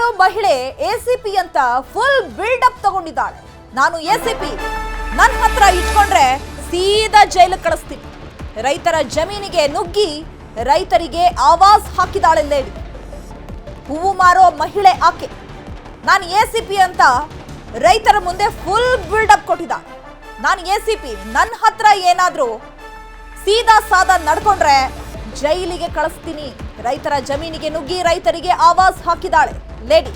ಮಾರೋ ಮಹಿಳೆ ಎಸಿಪಿ ಅಂತ ಫುಲ್ ಬಿಲ್ಡಪ್ ತಗೊಂಡಿದ್ದಾಳೆ. ನಾನು ಎಸಿಪಿ, ನನ್ನ ಹತ್ರ ಇಟ್ಕೊಂಡ್ರೆ ಸೀದಾ ಜೈಲಿಗೆ ಕಳಿಸ್ತೀನಿ. ರೈತರ ಜಮೀನಿಗೆ ನುಗ್ಗಿ ರೈತರಿಗೆ ಆವಾಜ್ ಹಾಕಿದಾಳೆ ಲೇಡಿ. ಹೂವು ಮಾರೋ ಮಹಿಳೆ ಆಕೆ. ನಾನು ಎಸಿಪಿ ಅಂತ ರೈತರ ಮುಂದೆ ಫುಲ್ ಬಿಲ್ಡಪ್ ಕೊಟ್ಟಿದ್ದಾಳೆ. ನಾನು ಎಸಿಪಿ, ನನ್ನ ಹತ್ರ ಏನಾದ್ರೂ ಸೀದಾ ಸಾದಾ ನಡ್ಕೊಂಡ್ರೆ ಜೈಲಿಗೆ ಕಳಿಸ್ತೀನಿ. ರೈತರ ಜಮೀನಿಗೆ ನುಗ್ಗಿ ರೈತರಿಗೆ ಆವಾಜ್ ಹಾಕಿದಾಳೆ lady.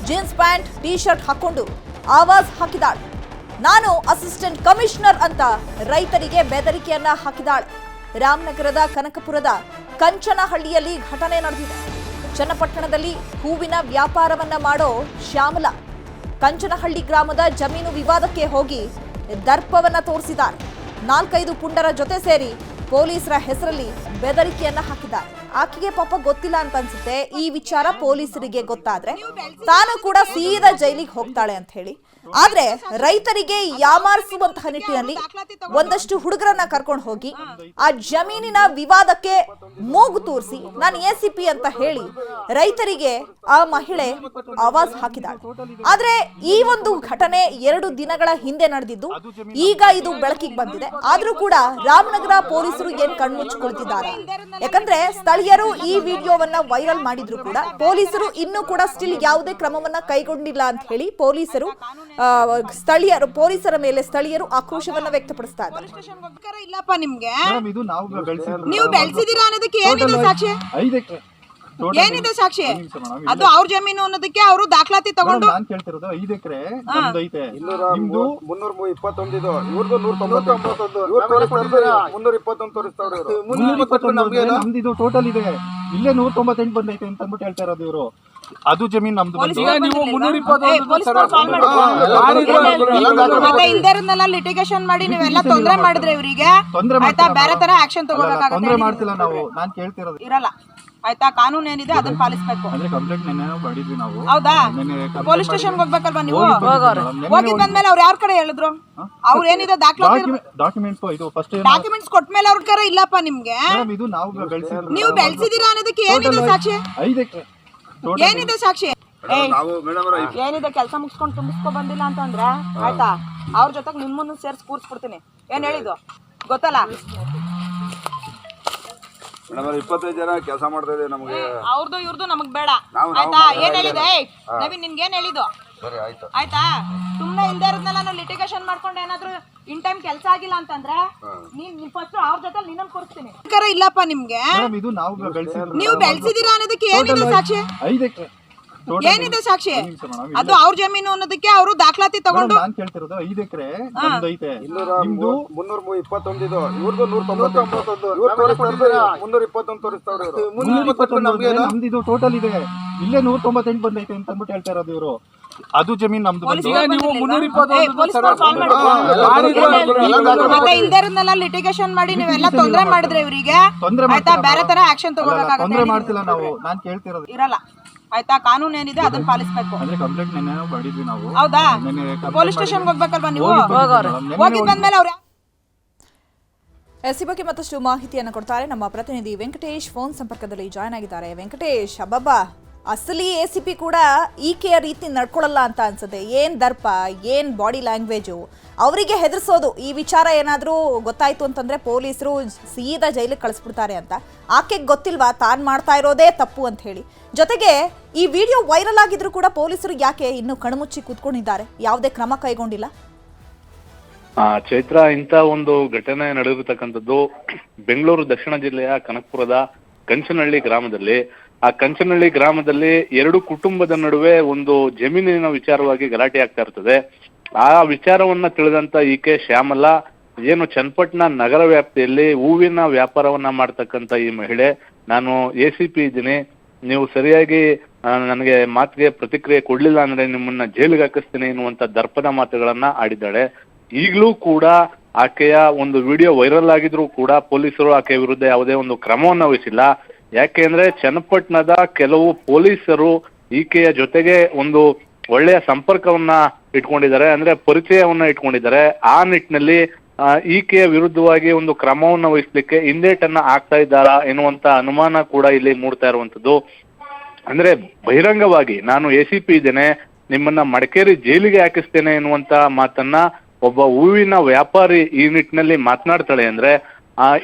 Jeans pant T shirt ಹಾಕೊಂಡು ಆವಾಜ್ ಹಾಕಿದಾಳೆ. ನಾನು ಅಸಿಸ್ಟೆಂಟ್ ಕಮಿಷನರ್ ಅಂತ ರೈತರಿಗೆ ಬೆದರಿಕೆಯನ್ನ ಹಾಕಿದಾಳೆ. ರಾಮನಗರದ ಕನಕಪುರದ ಕಂಚನಹಳ್ಳಿಯಲ್ಲಿ ಘಟನೆ ನಡೆದಿದೆ. ಚನ್ನಪಟ್ಟಣದಲ್ಲಿ ಹೂವಿನ ವ್ಯಾಪಾರವನ್ನ ಮಾಡೋ ಶ್ಯಾಮಲಾ ಕಂಚನಹಳ್ಳಿ ಗ್ರಾಮದ ಜಮೀನು ವಿವಾದಕ್ಕೆ ಹೋಗಿ ದರ್ಪವನ್ನ ತೋರಿಸಿದ್ದಾರೆ. 4-5 ಪುಂಡರ ಜೊತೆ ಸೇರಿ ಪೊಲೀಸರ ಹೆಸರಲ್ಲಿ ಬೆದರಿಕೆಯನ್ನ ಹಾಕಿದ್ದಾರೆ. ಆಕೆಗೆ ಪಾಪ ಗೊತ್ತಿಲ್ಲ ಅಂತ ಅನ್ಸುತ್ತೆ. ಈ ವಿಚಾರ ಪೊಲೀಸರಿಗೆ ಗೊತ್ತಾದ್ರೆ ತಾನು ಕೂಡ ಸೀದಾ ಜೈಲಿಗೆ ಹೋಗ್ತಾಳೆ ಅಂತ ಹೇಳಿ. ಆದ್ರೆ ರೈತರಿಗೆ ಯಾಮಾರಿಸುವಂತಹ ನಿಟ್ಟಿನಲ್ಲಿ ಒಂದಷ್ಟು ಹುಡುಗರನ್ನ ಕರ್ಕೊಂಡು ಹೋಗಿ ಆ ಜಮೀನಿನ ವಿವಾದಕ್ಕೆ ಮೂಗು ತೂರಿಸಿ ನಾನು ಎಸಿಪಿ ಅಂತ ಹೇಳಿ ರೈತರಿಗೆ ಆ ಮಹಿಳೆ ಆವಾಜ್ ಹಾಕಿದಾಳೆ. ಆದ್ರೆ ಈ ಒಂದು ಘಟನೆ 2 ದಿನಗಳ ಹಿಂದೆ ನಡೆದಿದ್ದು ಈಗ ಇದು ಬೆಳಕಿಗೆ ಬಂದಿದೆ. ಆದ್ರೂ ಕೂಡ ರಾಮನಗರ ಪೊಲೀಸರು ಏನ್ ಕಣ್ಮುಚ್ಚಿಕೊಳ್ತಿದ್ದಾರೆ, ಯಾಕಂದ್ರೆ ಸ್ಥಳೀಯರು ಈ ವಿಡಿಯೋವನ್ನ ವೈರಲ್ ಮಾಡಿದ್ರು ಕೂಡ ಪೊಲೀಸರು ಇನ್ನೂ ಕೂಡ ಸ್ಟಿಲ್ ಯಾವುದೇ ಕ್ರಮವನ್ನ ಕೈಗೊಂಡಿಲ್ಲ ಅಂತ ಹೇಳಿ ಪೊಲೀಸರ ಮೇಲೆ ಸ್ಥಳೀಯರು ಆಕ್ರೋಶವನ್ನ ವ್ಯಕ್ತಪಡಿಸ್ತಾ ಇದ್ದಾರೆ. ಇಲ್ಲಪ್ಪ ನಿಮ್ಗೆ ನೀವು ಬೆಳೆಸಿದೀರಾ ಅನ್ನೋದಕ್ಕೆ ಏನಿದೆ ಸಾಕ್ಷಿ? ಏನಿದೆ ಸಾಕ್ಷಿ? ಅದು ಅವ್ರ ಜಮೀನು ಅನ್ನೋದಕ್ಕೆ ಅವರು ದಾಖಲಾತಿ ತಗೊಂಡು ನಾನು ಕೇಳ್ತಿರೋದು 5 ಎಕರೆ ನಮ್ದೈತೆ. ನಿಮ್ದು 321 ಇದು, ಇವ್ರದ್ದು 199, ಇವ್ರು ತೋರಿಸ್ತಾರೆ 321 ತೋರಿಸ್ತಾವ್ರೆ ಇವರು. 321 ನಮ್ದು ಇದು ಟೋಟಲ್ ಇದೆ. ಇಲ್ಲೇ 198 ಬಂದೈತೆ ಅಂತ ಅಂದ್ಬಿಟ್ಟು ಹೇಳ್ತಾ ಇರೋದು ಇವರು. ಅದು ಜಮೀನ್ ನಮ್ದು. ನೀವು 321 ಇಲ್ದರನ್ನೆಲ್ಲ ಲಿಟಿಗೇಷನ್ ಮಾಡಿ ನೀವೆಲ್ಲ ತೊಂದರೆ ಮಾಡಿದ್ರೆ ಇವರಿಗೆ ಆಯ್ತಾ, ಬೇರೆ ತರ ಆಕ್ಷನ್ ತಗೋಬೇಕಾಗುತ್ತೆ. ತೊಂದರೆ ಮಾಡ್ತಿಲ್ಲ ನಾವು. ನಾನು ಕೇಳ್ತಿರೋದು ಇರಲ್ಲ ಆಯ್ತಾ, ಕಾನೂನು ಏನಿದೆ ಅದನ್ನ ಪಾಲಿಸಬೇಕು. ಅಂದ್ರೆ ಕಂಪ್ಲೇಂಟ್ ನೆನ್ನೆ ಮಾಡಿದ್ವಿ ನಾವು. ಹೌದಾ? ಪೊಲೀಸ್ ಸ್ಟೇಷನ್ ಹೋಗ್ಬೇಕಲ್ವಾ ನೀವು? ಹೋಗಿದ್ ಬಂದ್ಮೇಲೆ ಅವ್ರು ಯಾರ ಕಡೆ ಹೇಳಿದ್ರು? ಅವ್ರು ಏನಿದೆ ಡಾಕ್ಯುಮೆಂಟ್ಸ್ ಇದು ಫಸ್ಟ್ ಡಾಕ್ಯುಮೆಂಟ್ಸ್ ಕೊಟ್ಮೇಲೆ ಅವ್ರ ಕಡೆ ಇಲ್ಲಪ್ಪ ನಿಮ್ಗೆ. ಇದು ನಾವು ಬೆಳೆಸಿದ್ವಿ. ನೀವು ಬೆಳೆಸಿದೀರಾ ಅನ್ನೋದಕ್ಕೆ ಏನಿದೆ ಸಾಕ್ಷಿ? 5 ಎಕರೆ ಏನಿದೆ ಸಾಕ್ಷಿ? ಏನಿದೆ ಕೆಲಸ ಮುಗಿಸ್ಕೊಂಡು ತುಂಬಿಸ್ಕೊ ಬಂದಿಲ್ಲ ಅಂತಂದ್ರೆ ಆಯ್ತಾ, ಅವ್ರ ಜೊತೆಗೆ ನಿಮ್ಮನ್ನು ಸೇರ್ಸಿ ಕೂರ್ಸ್ಬಿಡ್ತೀನಿ. ಏನ್ ಹೇಳಿದ್ದು ಗೊತ್ತಲ್ಲ? ಮೇಡಮ್ 25 ಜನ ಕೆಲಸ ಮಾಡ್ತಾ ಇದೆ ನಮಗೆ. ಅವ್ರದ್ದು ಇವ್ರದ್ದು ನಮಗ್ ಬೇಡ ಆಯ್ತಾ. ಏನ್ ಹೇಳಿದೆ ನವೀನ್, ನಿನ್ಗೆ ಏನ್ ಹೇಳಿದ್ದು ಆಯ್ತಾ? ಸುಮ್ನೆ ಇಲ್ದೇ ಇರೋದ್ನೆಲ್ಲ ನಾವು ಲಿಟಿಗೇಷನ್ ಮಾಡ್ಕೊಂಡು ಏನಾದ್ರು ಇನ್ ಟೈಮ್ ಕೆಲಸ ಆಗಿಲ್ಲ ಅಂತಂದ್ರೆ ನೀನ್ ಫಸ್ಟ್ ಅವ್ರ ಜೊತೆ ನಿನ್ನನ್ನು ಕೂರಿಸ್ತೀನಿ. ಇಲ್ಲಪ್ಪ ನಿಮ್ಗೆ ಇದು ನಾವು ಬೆಳೆಸಿದ್ವಿ. ನೀವು ಬೆಳೆಸಿದೀರಾ ಅನ್ನೋದಕ್ಕೆ ಏನಿದೆ ಸಾಕ್ಷಿ? 5 ಎಕರೆ ಏನಿದೆ ಸಾಕ್ಷಿ? ಅದು ಅವ್ರ ಜಮೀನು ಅನ್ನೋದಕ್ಕೆ ಅವರು ದಾಖಲಾತಿ ತಗೊಂಡು ನಾನು ಕೇಳ್ತಿರೋದು 5 ಎಕರೆ ನಮ್ದೈತೆ. ನಿಮ್ದು 321 ಇದು, ಇವ್ರದ್ದು 199, ಇವ್ರು ತೋರಿಸ್ತಾರೆ 321 ತೋರಿಸ್ತಾವ್ರೆ ಇವರು. 321 ನಮ್ದು ಇದು ಟೋಟಲ್ ಇದೆ. ಇಲ್ಲೇ 198 ಬಂದೈತೆ ಅಂತ ಅಂದ್ಬಿಟ್ಟು ಹೇಳ್ತಾ ಇರೋದು ಇವರು. ಅದು ಜಮೀನ್ ನಮ್ದು. ಮತ್ತೆ ಇಲ್ದರನ್ನೆಲ್ಲ ಲಿಟಿಗೇಷನ್ ಮಾಡಿ ನೀವೆಲ್ಲ ತೊಂದರೆ ಮಾಡಿದ್ರೆ ಇವರಿಗೆ ಆಯ್ತಾ, ಬೇರೆ ತರ ಆಕ್ಷನ್ ತಗೋಬೇಕಾಗುತ್ತೆ. ತೊಂದರೆ ಮಾಡ್ತಿಲ್ಲ ನಾವು. ನಾನು ಕೇಳ್ತಿರೋದು ಇರಲ್ಲ ಆಯ್ತಾ, ಕಾನೂನು ಏನಿದೆ ಅದನ್ನ ಪಾಲಿಸಬೇಕು. ಅಂದ್ರೆ ಕಂಪ್ಲೇಂಟ್ ನೆನ್ನೆ ಮಾಡಿದ್ವಿ ನಾವು. ಹೌದಾ? ಪೊಲೀಸ್ ಸ್ಟೇಷನ್ ಹೋಗ್ಬೇಕಲ್ವಾ ನೀವು? ಹೋಗಿದ್ ಬಂದ್ಮೇಲೆ ಅವ್ರು ಈ ಬಗ್ಗೆ ಮತ್ತಷ್ಟು ಮಾಹಿತಿಯನ್ನು ಕೊಡ್ತಾರೆ ನಮ್ಮ ಪ್ರತಿನಿಧಿ ವೆಂಕಟೇಶ್. ಫೋನ್ ಸಂಪರ್ಕದಲ್ಲಿ ಜಾಯ್ನ್ ಆಗಿದ್ದಾರೆ. ವೆಂಕಟೇಶ್, ಅಬ್ಬಬ್ಬಾ, ಅಸಲಿ ಎಸಿಪಿ ಕೂಡ ಈಕೆಯ ರೀತಿ ನಡ್ಕೊಳ್ಳಲ್ಲ ಅಂತ ಅನ್ಸುತ್ತೆ. ಏನ್ ದರ್ಪ, ಏನ್ ಬಾಡಿ ಲ್ಯಾಂಗ್ವೇಜು, ಅವರಿಗೆ ಹೆದರ್ಸೋದು. ಈ ವಿಚಾರ ಏನಾದರೂ ಗೊತ್ತಾಯ್ತು ಅಂತಂದ್ರೆ ಪೊಲೀಸರು ಸೀದಾ ಜೈಲಿಗೆ ಕಳಿಸ್ಬಿಡ್ತಾರೆ ಅಂತ. ಆಕೆಗೆ ಗೊತ್ತಿಲ್ವಾ ತಾನು ಮಾಡ್ತಾ ಇರೋದೇ ತಪ್ಪು ಅಂತ ಹೇಳಿ? ಜೊತೆಗೆ ಈ ವಿಡಿಯೋ ವೈರಲ್ ಆಗಿದ್ರು ಕೂಡ ಪೊಲೀಸರು ಯಾಕೆ ಇನ್ನೂ ಕಣ್ಮುಚ್ಚಿ ಕೂತ್ಕೊಂಡಿದ್ದಾರೆ, ಯಾವುದೇ ಕ್ರಮ ಕೈಗೊಂಡಿಲ್ಲ? ಚೈತ್ರ, ಇಂಥ ಒಂದು ಘಟನೆ ನಡೆದಿರತಕ್ಕಂಥದ್ದು ಬೆಂಗಳೂರು ದಕ್ಷಿಣ ಜಿಲ್ಲೆಯ ಕನಕಪುರದ ಕಂಚನಹಳ್ಳಿ ಗ್ರಾಮದಲ್ಲಿ. ಆ ಕಂಚನಹಳ್ಳಿ ಗ್ರಾಮದಲ್ಲಿ 2 ಕುಟುಂಬದ ನಡುವೆ ಒಂದು ಜಮೀನಿನ ವಿಚಾರವಾಗಿ ಗಲಾಟೆ ಆಗ್ತಾ ಇರ್ತದೆ. ಆ ವಿಚಾರವನ್ನ ತಿಳಿದಂತ ಈಕೆ ಶ್ಯಾಮಲಾ ಏನು ಚನ್ನಪಟ್ಟಣ ನಗರ ವ್ಯಾಪ್ತಿಯಲ್ಲಿ ಹೂವಿನ ವ್ಯಾಪಾರವನ್ನ ಮಾಡ್ತಕ್ಕಂಥ ಈ ಮಹಿಳೆ, ನಾನು ಎಸಿಪಿ ಇದ್ದೀನಿ, ನೀವು ಸರಿಯಾಗಿ ನನಗೆ ಮಾತಿಗೆ ಪ್ರತಿಕ್ರಿಯೆ ಕೊಡ್ಲಿಲ್ಲ ಅಂದ್ರೆ ನಿಮ್ಮನ್ನ ಜೈಲಿಗೆ ಹಾಕಿಸ್ತೀನಿ ಎನ್ನುವಂತ ದರ್ಪದ ಮಾತುಗಳನ್ನ ಆಡಿದ್ದಾಳೆ. ಈಗಲೂ ಕೂಡ ಆಕೆಯ ಒಂದು ವಿಡಿಯೋ ವೈರಲ್ ಆಗಿದ್ರು ಕೂಡ ಪೊಲೀಸರು ಆಕೆಯ ವಿರುದ್ಧ ಯಾವುದೇ ಒಂದು ಕ್ರಮವನ್ನ ವಹಿಸಿಲ್ಲ. ಯಾಕೆಂದ್ರೆ ಚನ್ನಪಟ್ಟಣದ ಕೆಲವು ಪೊಲೀಸರು ಈಕೆಯ ಜೊತೆಗೆ ಒಂದು ಒಳ್ಳೆಯ ಸಂಪರ್ಕವನ್ನ ಇಟ್ಕೊಂಡಿದ್ದಾರೆ, ಅಂದ್ರೆ ಪರಿಚಯವನ್ನ ಇಟ್ಕೊಂಡಿದ್ದಾರೆ. ಆ ನಿಟ್ಟಿನಲ್ಲಿ ಈಕೆಯ ವಿರುದ್ಧವಾಗಿ ಒಂದು ಕ್ರಮವನ್ನ ವಹಿಸ್ಲಿಕ್ಕೆ ಹಿಂದೇಟನ್ನ ಆಗ್ತಾ ಇದ್ದಾರಾ ಎನ್ನುವಂತ ಅನುಮಾನ ಕೂಡ ಇಲ್ಲಿ ಮೂಡ್ತಾ ಇರುವಂತದ್ದು. ಅಂದ್ರೆ ಬಹಿರಂಗವಾಗಿ ನಾನು ACP ಇದ್ದೇನೆ, ನಿಮ್ಮನ್ನ ಮಡಿಕೇರಿ ಜೈಲಿಗೆ ಹಾಕಿಸ್ತೇನೆ ಎನ್ನುವಂತ ಮಾತನ್ನ ಒಬ್ಬ ಹೂವಿನ ವ್ಯಾಪಾರಿ ಈ ನಿಟ್ಟಿನಲ್ಲಿ ಮಾತನಾಡ್ತಾಳೆ ಅಂದ್ರೆ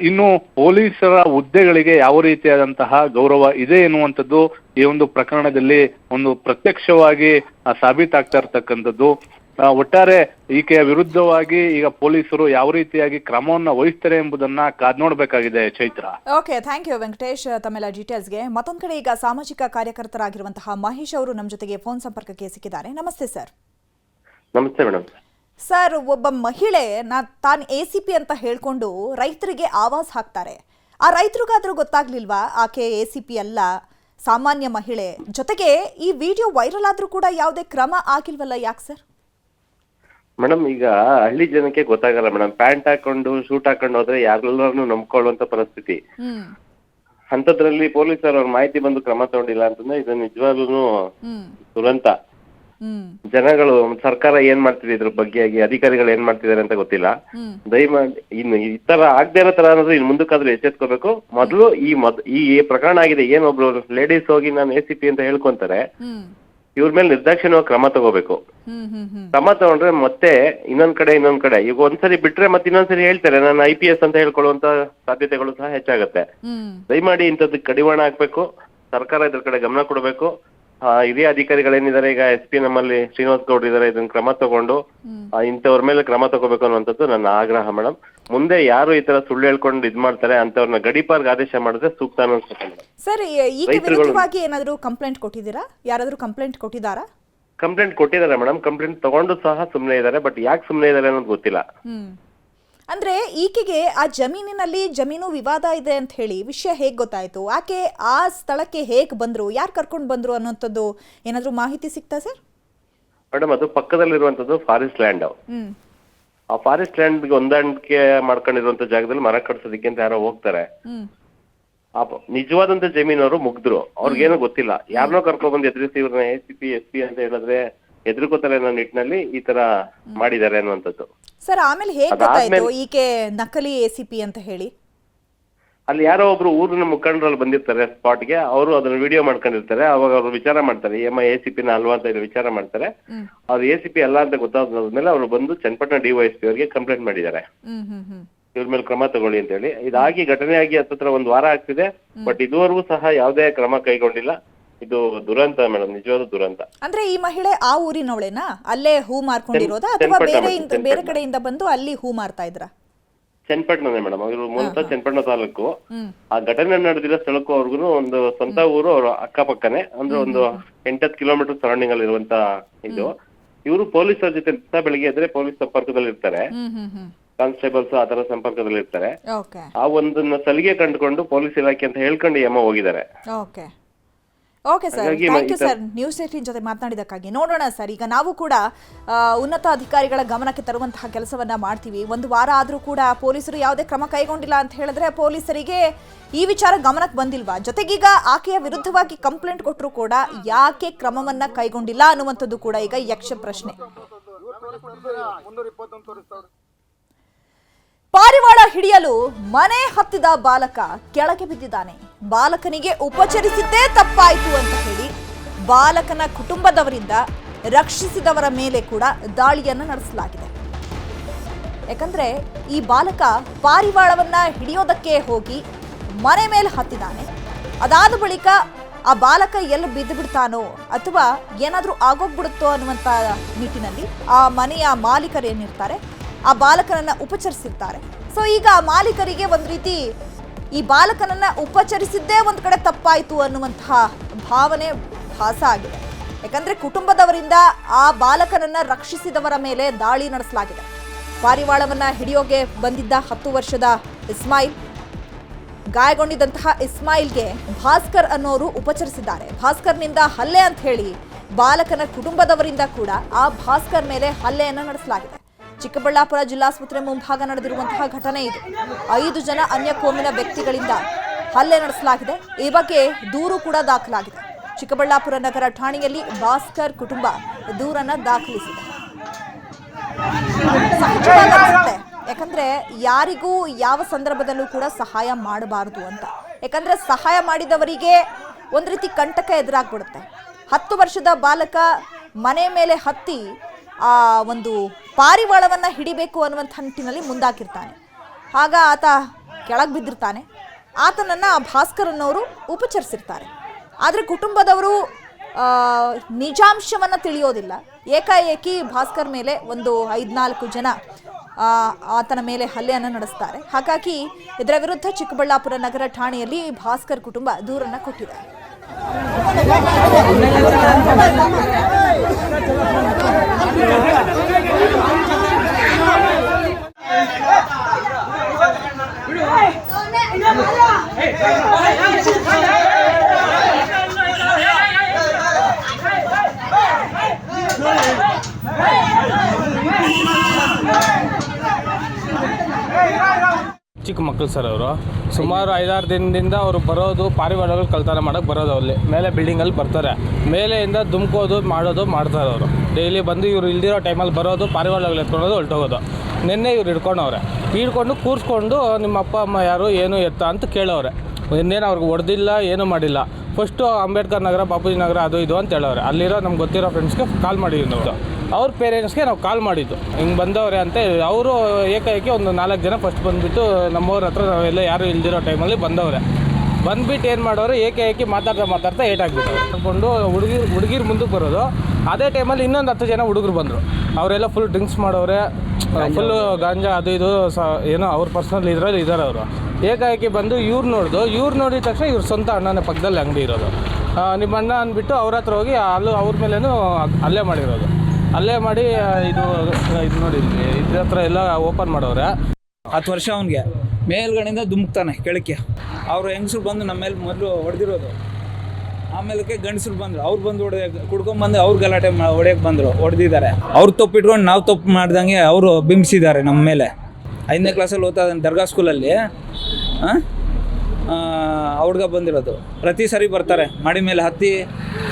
ಇನ್ನು ಪೊಲೀಸರ ಹುದ್ದೆಗಳಿಗೆ ಯಾವ ರೀತಿಯಾದಂತಹ ಗೌರವ ಇದೆ ಎನ್ನುವಂಥದ್ದು ಈ ಒಂದು ಪ್ರಕರಣದಲ್ಲಿ ಒಂದು ಪ್ರತ್ಯಕ್ಷವಾಗಿ ಸಾಬೀತಾಗ್ತಾ ಇರ್ತಕ್ಕಂಥದ್ದು. ಒಟ್ಟಾರೆ ಈಕೆಯ ವಿರುದ್ಧವಾಗಿ ಈಗ ಪೊಲೀಸರು ಯಾವ ರೀತಿಯಾಗಿ ಕ್ರಮವನ್ನ ವಹಿಸ್ತಾರೆ ಎಂಬುದನ್ನ ಕಾದ್ ನೋಡ್ಬೇಕಾಗಿದೆ Chaitra. Okay, thank you Venkatesh ತಮ್ಮೆಲ್ಲ ಡೀಟೇಲ್ಸ್ಗೆ. ಮತ್ತೊಂದು ಕಡೆ ಈಗ ಸಾಮಾಜಿಕ ಕಾರ್ಯಕರ್ತರಾಗಿರುವಂತಹ ಮಹೇಶ್ ಅವರು ನಮ್ಮ ಜೊತೆಗೆ ಫೋನ್ ಸಂಪರ್ಕಕ್ಕೆ ಸಿಕ್ಕಿದ್ದಾರೆ. ನಮಸ್ತೆ ಸರ್. ನಮಸ್ತೆ ಮೇಡಮ್. ಸರ್, ಒಬ್ಬ ಮಹಿಳೆ ತಾನು ACP ಅಂತ ಹೇಳ್ಕೊಂಡು ರೈತರಿಗೆ ಆವಾಜ್ ಹಾಕ್ತಾರೆ. ಆ ರೈತರಿಗಾದ್ರೂ ಗೊತ್ತಾಗ್ಲಿಲ್ವಾ ಆಕೆ ACP ಅಲ್ಲ, ಸಾಮಾನ್ಯ ಮಹಿಳೆ? ಜೊತೆಗೆ ಈ ವಿಡಿಯೋ ವೈರಲ್ ಆದ್ರೂ ಕೂಡ ಯಾವುದೇ ಕ್ರಮ ಆಗಿಲ್ವಲ್ಲ, ಯಾಕೆ ಸರ್? ಮೇಡಮ್, ಈಗ ಹಳ್ಳಿ ಜನಕ್ಕೆ ಗೊತ್ತಾಗಲ್ಲ ಮೇಡಮ್. ಪ್ಯಾಂಟ್ ಹಾಕೊಂಡು ಶೂಟ್ ಹಾಕೊಂಡು ಹೋದ್ರೆ ಯಾರೆಲ್ಲರನ್ನು ನಂಬ್ಕೊಳ್ಳುವಂತ ಪರಿಸ್ಥಿತಿ. ಅಂತದ್ರಲ್ಲಿ ಪೊಲೀಸರು ಅವ್ರ ಮಾಹಿತಿ ಬಂದು ಕ್ರಮ ತಗೊಂಡಿಲ್ಲ ಅಂತಂದ್ರೆ ಇದು ನಿಜವಾಗ್ಲೂ ದುರಂತ. ಜನಗಳು, ಸರ್ಕಾರ ಏನ್ ಮಾಡ್ತಿದೆ ಇದ್ರ ಬಗ್ಗೆ ಆಗಿ, ಅಧಿಕಾರಿಗಳು ಏನ್ ಮಾಡ್ತಿದ್ದಾರೆ ಅಂತ ಗೊತ್ತಿಲ್ಲ. ದಯಮಾಡಿ ಇನ್ನು ಈ ತರ ಆಗದೆ ಇರೋ ತರ ಅನ್ನೋದು ಇನ್ನು ಮುಂದಕ್ಕಾದ್ರೂ ಎಚ್ಚೆತ್ಕೋಬೇಕು. ಮೊದಲು ಈ ಪ್ರಕರಣ ಆಗಿದೆ, ಏನೊಬ್ರು ಲೇಡೀಸ್ ಹೋಗಿ ನಾನು ACP ಅಂತ ಹೇಳ್ಕೊಂತಾರೆ, ಇವ್ರ ಮೇಲೆ ನಿರ್ದಾಕ್ಷಿಣ್ಯವಾಗಿ ಕ್ರಮ ತಗೋಬೇಕು. ಕ್ರಮ ತಗೊಂಡ್ರೆ ಮತ್ತೆ ಇನ್ನೊಂದ್ ಕಡೆ ಈಗ ಒಂದ್ಸರಿ ಬಿಟ್ರೆ ಮತ್ತೆ ಇನ್ನೊಂದ್ಸರಿ ಹೇಳ್ತಾರೆ ನಾನು IPS ಅಂತ ಹೇಳ್ಕೊಳ್ಳುವಂತ ಸಾಧ್ಯತೆಗಳು ಸಹ ಹೆಚ್ಚಾಗತ್ತೆ. ದಯಮಾಡಿ ಇಂಥದ್ದಕ್ಕೆ ಕಡಿವಾಣ ಹಾಕ್ಬೇಕು. ಸರ್ಕಾರ ಇದ್ರ ಕಡೆ ಗಮನ ಕೊಡಬೇಕು. ಹಿರಿಯ ಅಧಿಕಾರಿಗಳೇನಿದ್ದಾರೆ, ಈಗ SP ನಮ್ಮಲ್ಲಿ ಶ್ರೀನಿವಾಸ್ ಗೌಡ್ರು ಇದಾರೆ, ಇದನ್ನ ಕ್ರಮ ತಗೊಂಡು ಇಂಥವ್ರ ಮೇಲೆ ಕ್ರಮ ತಗೋಬೇಕು ಅನ್ನುವಂಥದ್ದು ನನ್ನ ಆಗ್ರಹ ಮೇಡಮ್. ಮುಂದೆ ಯಾರು ಈ ತರ ಸುಳ್ಳು ಹೇಳ್ಕೊಂಡು ಇದ್ ಮಾಡ್ತಾರೆ ಅಂತವ್ರನ್ನ ಗಡೀಪಾರ್ಗೆ ಆದೇಶ ಮಾಡಿದ್ರೆ ಸೂಕ್ತ ಅನ್ಸುತ್ತೆ ಮೇಡಮ್. ಸರ್, ಈಗ ವಿರುದ್ಧವಾಗಿ ಏನಾದರೂ ಕಂಪ್ಲೇಂಟ್ ಕೊಟ್ಟಿದ್ದೀರಾ? ಯಾರಾದ್ರೂ ಕಂಪ್ಲೇಂಟ್ ಕೊಟ್ಟಿದ್ದಾರಾ? ಕಂಪ್ಲೇಂಟ್ ಕೊಟ್ಟಿದ್ದಾರೆ ಮೇಡಮ್. ಕಂಪ್ಲೇಂಟ್ ತಗೊಂಡು ಸಹ ಸುಮ್ನೆ ಇದ್ದಾರೆ. ಬಟ್ ಯಾಕೆ ಸುಮ್ನೆ ಇದ್ದಾರೆ ಅನ್ನೋದು ಗೊತ್ತಿಲ್ಲ. ಅಂದ್ರೆ ಈಕೆಗೆ ಆ ಜಮೀನು ವಿವಾದ ಇದೆ ಅಂತ ಹೇಳಿ ವಿಷಯ ಹೇಗ್ ಗೊತ್ತಾಯ್ತು? ಆಕೆ ಆ ಸ್ಥಳಕ್ಕೆ ಹೇಗ್ ಬಂದ್ರು, ಯಾರು ಕರ್ಕೊಂಡು ಬಂದ್ರು ಅನ್ನೋಂಥದ್ದು ಏನಾದ್ರೂ ಮಾಹಿತಿ ಸಿಗ್ತಾ ಸರ್? ಮೇಡಮ್, ಅದು ಪಕ್ಕದಲ್ಲಿರುವಂತದ್ದು ಫಾರೆಸ್ಟ್ ಲ್ಯಾಂಡ್. ಆ ಫಾರೆಸ್ಟ್ ಲ್ಯಾಂಡ್ ಹೊಂದಾಣಿಕೆ ಮಾಡ್ಕೊಂಡಿರುವಂತ ಜಾಗದಲ್ಲಿ ಮರ ಕಟ್ಸೋದಕ್ಕೆ ಅಂತ ಯಾರೋ ಹೋಗ್ತಾರೆ. ನಿಜವಾದಂತ ಜಮೀನವರು ಮುಗ್ದ್ರು, ಅವ್ರಿಗೇನು ಗೊತ್ತಿಲ್ಲ. ಯಾರನ್ನೋ ಕರ್ಕೊಂಡ್ಬಂದು ಎದುರಿಸಿ ಇವ್ರನ್ನ ACP SP ಅಂತ ಹೇಳಿದ್ರೆ ಎದುರ್ಕೋತಾರೆ ಅನ್ನೋ ನಿಟ್ಟಿನಲ್ಲಿ ಈ ತರ ಮಾಡಿದ್ದಾರೆ ಅನ್ನುವಂಥದ್ದು. ಸರ್, ಆಮೇಲೆ ಹೇಗೆ ಗೊತ್ತಾಯ್ತು ಈಕೆ ನಕಲಿ ACP ಅಂತ ಹೇಳಿ? ಅಲ್ಲಿ ಯಾರೋ ಒಬ್ರು ಊರಿನ ಮುಖಂಡರಲ್ಲಿ ಬಂದಿರ್ತಾರೆ ಸ್ಪಾಟ್ಗೆ, ಅವರು ಅದನ್ನ ವಿಡಿಯೋ ಮಾಡ್ಕೊಂಡಿರ್ತಾರೆ. ಅವಾಗ ಅವ್ರು ವಿಚಾರ ಮಾಡ್ತಾರೆ, ACP ನ ಅಲ್ವಾ ಅಂತ ವಿಚಾರ ಮಾಡ್ತಾರೆ. ಅವ್ರು ACP ಅಲ್ಲ ಅಂತ ಗೊತ್ತಾದ್ಮೇಲೆ ಅವರು ಬಂದು ಚನ್ನಪಟ್ಟಣ DYSP ಅವರಿಗೆ ಕಂಪ್ಲೇಂಟ್ ಮಾಡಿದ್ದಾರೆ, ಇವ್ರ ಮೇಲೆ ಕ್ರಮ ತಗೊಳ್ಳಿ ಅಂತ ಹೇಳಿ. ಇದಾಗಿ ಘಟನೆ ಆಗಿ ಹತ್ತತ್ರ 1 ವಾರ ಆಗ್ತಿದೆ. ಬಟ್ ಇದುವರೆಗೂ ಸಹ ಯಾವುದೇ ಕ್ರಮ ಕೈಗೊಂಡಿಲ್ಲ. ಇದು ದುರಂತ ಮೇಡಮ್, ನಿಜವಾದ ದುರಂತ. ಅಂದ್ರೆ ಈ ಮಹಿಳೆ ಆ ಊರಿನವಳೇನಾ? ಅಲ್ಲೇ ಹೂ ಮಾರ್ಕೊಂಡಿರೋದಾ ಅಥವಾ ಬೇರೆ ಕಡೆಯಿಂದ ಬಂದು ಅಲ್ಲಿ ಹೂ ಮಾರ್ತಾ ಇದ್ರ? ಚನ್ನಪಟ್ಟಣನೇ ಮೇಡಮ್. ಅವರು ಮೂಲತಃ ಚನ್ನಪಟ್ಟಣ ತಾಲೂಕು. ಆ ಘಟನೆ ನಡೆದಿರೋ ಸ್ಥಳಕ್ಕೂ ಅವ್ರಿಗೂ ಒಂದು ಸ್ವಂತ ಊರು, ಅವ್ರ ಅಕ್ಕಪಕ್ಕನೆ, ಅಂದ್ರೆ ಒಂದು 8-10 ಕಿಲೋಮೀಟರ್ ಸರೌಂಡಿಂಗ್ ಅಲ್ಲಿ ಇರುವಂತ ಇದು. ಇವರು ಪೊಲೀಸರ ಜೊತೆ ಬೆಳಿಗ್ಗೆ ಎದ್ರೆ ಪೊಲೀಸ್ ಸಂಪರ್ಕದಲ್ಲಿ ಇರ್ತಾರೆ, ಕಾನ್ಸ್ಟೇಬಲ್ಸ್ ಆ ತರ ಸಂಪರ್ಕದಲ್ಲಿ ಇರ್ತಾರೆ. ಆ ಒಂದನ್ನ ಸಲಿಗೆ ಕಂಡುಕೊಂಡು ಪೊಲೀಸ್ ಇಲಾಖೆ ಅಂತ ಹೇಳ್ಕೊಂಡು ಹೋಗಿದ್ದಾರೆ. Okay sir, thank you sir news 18 ಜೊತೆ ಮಾತನಾಡಿದಕ್ಕಾಗಿ. ನೋಡೋಣ ಸರ್, ಈಗ ನಾವು ಕೂಡ ಉನ್ನತ ಅಧಿಕಾರಿಗಳ ಗಮನಕ್ಕೆ ತರುವಂತಹ ಕೆಲಸವನ್ನ ಮಾಡ್ತೀವಿ. 1 ವಾರ ಆದರೂ ಕೂಡ ಪೊಲೀಸರು ಯಾವುದೇ ಕ್ರಮ ಕೈಗೊಂಡಿಲ್ಲ ಅಂತ ಹೇಳಿದ್ರೆ ಪೊಲೀಸರಿಗೆ ಈ ವಿಚಾರ ಗಮನಕ್ಕೆ ಬಂದಿಲ್ವಾ? ಜೊತೆಗೀಗ ಆಕೆಯ ವಿರುದ್ಧವಾಗಿ ಕಂಪ್ಲೇಂಟ್ ಕೊಟ್ಟರು ಕೂಡ ಯಾಕೆ ಕ್ರಮವನ್ನ ಕೈಗೊಂಡಿಲ್ಲ ಅನ್ನುವಂಥದ್ದು ಕೂಡ ಈಗ ಯಕ್ಷ ಪ್ರಶ್ನೆ. ಪಾರಿವಾಳ ಹಿಡಿಯಲು ಮನೆ ಹತ್ತಿದ ಬಾಲಕ ಕೆಳಗೆ ಬಿದ್ದಿದ್ದಾನೆ. ಬಾಲಕನಿಗೆ ಉಪಚರಿಸಿದ್ದೇ ತಪ್ಪಾಯಿತು ಅಂತ ಹೇಳಿ ಬಾಲಕನ ಕುಟುಂಬದವರಿಂದ ರಕ್ಷಿಸಿದವರ ಮೇಲೆ ಕೂಡ ದಾಳಿಯನ್ನು ನಡೆಸಲಾಗಿದೆ. ಯಾಕಂದ್ರೆ ಈ ಬಾಲಕ ಪಾರಿವಾಳವನ್ನ ಹಿಡಿಯೋದಕ್ಕೆ ಹೋಗಿ ಮನೆ ಮೇಲೆ ಹತ್ತಿದ್ದಾನೆ. ಅದಾದ ಬಳಿಕ ಆ ಬಾಲಕ ಎಲ್ಲಿ ಬಿದ್ದು ಬಿಡ್ತಾನೋ ಅಥವಾ ಏನಾದರೂ ಆಗೋಗ್ಬಿಡುತ್ತೋ ಅನ್ನುವಂಥ ನಿಟ್ಟಿನಲ್ಲಿ ಆ ಮನೆಯ ಮಾಲೀಕರೇನಿರ್ತಾರೆ ಆ ಬಾಲಕನನ್ನ ಉಪಚರಿಸಿರ್ತಾರೆ. ಸೊ ಈಗ ಆ ಮಾಲೀಕರಿಗೆ ಒಂದು ರೀತಿ ಈ ಬಾಲಕನನ್ನ ಉಪಚರಿಸಿದ್ದೇ ಒಂದು ಕಡೆ ತಪ್ಪಾಯಿತು ಅನ್ನುವಂತಹ ಭಾವನೆ ಭಾಸ ಆಗಿದೆ. ಯಾಕಂದ್ರೆ ಕುಟುಂಬದವರಿಂದ ಆ ಬಾಲಕನನ್ನ ರಕ್ಷಿಸಿದವರ ಮೇಲೆ ದಾಳಿ ನಡೆಸಲಾಗಿದೆ. ಪಾರಿವಾಳವನ್ನ ಹಿಡಿಯೋಗೆ ಬಂದಿದ್ದ 10 ವರ್ಷದ ಇಸ್ಮಾಯಿಲ್, ಗಾಯಗೊಂಡಿದ್ದಂತಹ ಇಸ್ಮಾಯಿಲ್ಗೆ ಭಾಸ್ಕರ್ ಅನ್ನೋರು ಉಪಚರಿಸಿದ್ದಾರೆ. ಭಾಸ್ಕರ್ನಿಂದ ಹಲ್ಲೆ ಅಂತ ಹೇಳಿ ಬಾಲಕನ ಕುಟುಂಬದವರಿಂದ ಕೂಡ ಆ ಭಾಸ್ಕರ್ ಮೇಲೆ ಹಲ್ಲೆಯನ್ನು ನಡೆಸಲಾಗಿದೆ. ಚಿಕ್ಕಬಳ್ಳಾಪುರ ಜಿಲ್ಲಾಸ್ಪತ್ರೆ ಮುಂಭಾಗ ನಡೆದಿರುವಂತಹ ಘಟನೆ ಇದು. 5 ಜನ ಅನ್ಯ ಕೋಮಿನ ವ್ಯಕ್ತಿಗಳಿಂದ ಹಲ್ಲೆ ನಡೆಸಲಾಗಿದೆ. ಈ ಬಗ್ಗೆ ದೂರು ಕೂಡ ದಾಖಲಾಗಿದೆ. ಚಿಕ್ಕಬಳ್ಳಾಪುರ ನಗರ ಠಾಣೆಯಲ್ಲಿ ಭಾಸ್ಕರ್ ಕುಟುಂಬ ದೂರನ್ನ ದಾಖಲಿಸಿದೆ. ಸಹಜವಾಗುತ್ತೆ, ಯಾಕಂದ್ರೆ ಯಾರಿಗೂ ಯಾವ ಸಂದರ್ಭದಲ್ಲೂ ಕೂಡ ಸಹಾಯ ಮಾಡಬಾರದು ಅಂತ. ಯಾಕಂದ್ರೆ ಸಹಾಯ ಮಾಡಿದವರಿಗೆ ಒಂದು ರೀತಿ ಕಂಟಕ ಎದುರಾಗ್ಬಿಡುತ್ತೆ. 10 ವರ್ಷದ ಬಾಲಕ ಮನೆ ಮೇಲೆ ಹತ್ತಿ ಆ ಒಂದು ಪಾರಿವಾಳವನ್ನು ಹಿಡಿಬೇಕು ಅನ್ನುವಂಥ ನಿಟ್ಟಿನಲ್ಲಿ ಮುಂದಾಕಿರ್ತಾನೆ. ಆಗ ಆತ ಕೆಳಗೆ ಬಿದ್ದಿರ್ತಾನೆ. ಆತನನ್ನು ಭಾಸ್ಕರ್ ಅನ್ನೋರು ಉಪಚರಿಸಿರ್ತಾರೆ. ಆದರೆ ಕುಟುಂಬದವರು ನಿಜಾಂಶವನ್ನು ತಿಳಿಯೋದಿಲ್ಲ. ಏಕಾಏಕಿ ಭಾಸ್ಕರ್ ಮೇಲೆ ಒಂದು 5-4 ಜನ ಆತನ ಮೇಲೆ ಹಲ್ಲೆಯನ್ನು ನಡೆಸ್ತಾರೆ. ಹಾಗಾಗಿ ಇದರ ವಿರುದ್ಧ ಚಿಕ್ಕಬಳ್ಳಾಪುರ ನಗರ ಠಾಣೆಯಲ್ಲಿ ಭಾಸ್ಕರ್ ಕುಟುಂಬ ದೂರನ್ನು ಕೊಟ್ಟಿದೆ. ಚಿಕ್ಕ ಮಕ್ಕಳು ಸರ್ ಅವರು ಸುಮಾರು 5-6 ದಿನದಿಂದ ಅವರು ಬರೋದು ಪಾರಿವಾಳಗಳು ಕಳ್ತನ ಮಾಡೋಕ್ಕೆ ಬರೋದು. ಅಲ್ಲಿ ಮೇಲೆ ಬಿಲ್ಡಿಂಗಲ್ಲಿ ಬರ್ತಾರೆ, ಮೇಲೆಯಿಂದ ದುಮ್ಕೋದು ಮಾಡ್ತಾರೆ ಅವರು. ಡೈಲಿ ಬಂದು ಇವ್ರು ಇಲ್ದಿರೋ ಟೈಮಲ್ಲಿ ಬರೋದು, ಪಾರಿವಾಳಗಳು ಎತ್ಕೊಳ್ಳೋದು, ಹೊರಟೋಗೋದು. ನಿನ್ನೆ ಇವ್ರು ಹಿಡ್ಕೊಂಡು ಕೂರಿಸ್ಕೊಂಡು ನಿಮ್ಮ ಅಪ್ಪ ಅಮ್ಮ ಯಾರು ಏನು ಎತ್ತ ಅಂತ ಕೇಳೋರೆ. ಇನ್ನೇನು ಅವ್ರಿಗೆ ಹೊಡೆದಿಲ್ಲ, ಏನೂ ಮಾಡಿಲ್ಲ. ಫಸ್ಟು ಅಂಬೇಡ್ಕರ್ ನಗರ, ಬಾಪೂಜಿ ನಗರ ಅದು ಇದು ಅಂತ ಹೇಳೋರೆ. ಅಲ್ಲಿರೋ ನಮ್ಗೆ ಗೊತ್ತಿರೋ ಫ್ರೆಂಡ್ಸ್ಗೆ ಕಾಲ್ ಮಾಡಿದ್ವಿ ನಾವು. ಅವ್ರ ಪೇರೆಂಟ್ಸ್ಗೆ ನಾವು ಕಾಲ್ ಮಾಡಿದ್ದು, ಹಿಂಗೆ ಬಂದವ್ರೆ ಅಂತ. ಅವರು ಏಕಾಏಕಿ ಒಂದು 4 ಜನ ಫಸ್ಟ್ ಬಂದುಬಿಟ್ಟು ನಮ್ಮವ್ರ ಹತ್ರ ನಾವೆಲ್ಲ ಯಾರು ಇಲ್ದಿರೋ ಟೈಮಲ್ಲಿ ಬಂದುಬಿಟ್ಟು ಏನು ಮಾಡೋರು, ಏಕಾಏಕಿ ಮಾತಾಡ್ತಾ ಏಟಾಗ್ಬಿಟ್ಟು ಅಂದ್ಕೊಂಡು ಹುಡುಗಿರು ಮುಂದಕ್ಕೆ ಬರೋದು. ಅದೇ ಟೈಮಲ್ಲಿ ಇನ್ನೊಂದು 10 ಜನ ಹುಡುಗರು ಬಂದರು. ಅವರೆಲ್ಲ ಫುಲ್ ಡ್ರಿಂಕ್ಸ್ ಮಾಡೋರೆ, ಫುಲ್ಲು ಗಾಂಜಾ ಅದು ಇದು ಏನೋ ಅವ್ರ ಪರ್ಸ್ನಲ್ ಇದರಲ್ಲಿ ಇದ್ದಾರೆ ಅವರು. ಏಕಾಏಕಿ ಬಂದು ಇವ್ರು ನೋಡಿದ ತಕ್ಷಣ ಇವ್ರ ಸ್ವಂತ ಅಣ್ಣನ ಪಕ್ಕದಲ್ಲಿ ಅಂಗಡಿ ಇರೋದು. ನಿಮ್ಮ ಅಣ್ಣ ಅಂದ್ಬಿಟ್ಟು ಅವ್ರ ಹತ್ರ ಹೋಗಿ ಅವ್ರ ಮೇಲೇನು ಹಲ್ಲೆ ಮಾಡಿರೋದು. ಹಲ್ಲೆ ಮಾಡಿ ಇದು ನೋಡಿ ಇದ್ರ ಹತ್ರ ಎಲ್ಲ ಓಪನ್ ಮಾಡೋರೆ. 10 ವರ್ಷ ಅವನಿಗೆ ಮೇಲ್ಗಡೆಯಿಂದ ದುಮುಕ್ತಾನೆ ಕೆಳಕ್ಕೆ. ಅವರು ಹೆಂಗಸರು ಬಂದು ನಮ್ಮ ಮೇಲೆ ಮೊದಲು ಹೊಡೆದಿರೋದು. ಆಮೇಲೆ ಗಂಡಸರು ಬಂದರು, ಅವ್ರು ಬಂದು ಕುಡ್ಕೊಂಬಂದು ಅವ್ರು ಗಲಾಟೆ ಹೊಡೆಯಕ್ಕೆ ಬಂದರು, ಹೊಡೆದಿದ್ದಾರೆ. ಅವ್ರು ತಪ್ಪಿಟ್ಕೊಂಡು ನಾವು ತಪ್ಪು ಮಾಡ್ದಂಗೆ ಅವರು ಬಿಂಬಿಸಿದ್ದಾರೆ ನಮ್ಮ ಮೇಲೆ. 5ನೇ ಕ್ಲಾಸಲ್ಲಿ ಓದ್ತಾ ಇದ್ದಾನೆ ದರ್ಗಾ ಸ್ಕೂಲಲ್ಲಿ. ಹುಡುಗ ಬಂದಿರೋದು. ಪ್ರತಿ ಸರಿ ಬರ್ತಾರೆ ಮಾಡಿ ಮೇಲೆ ಹತ್ತಿ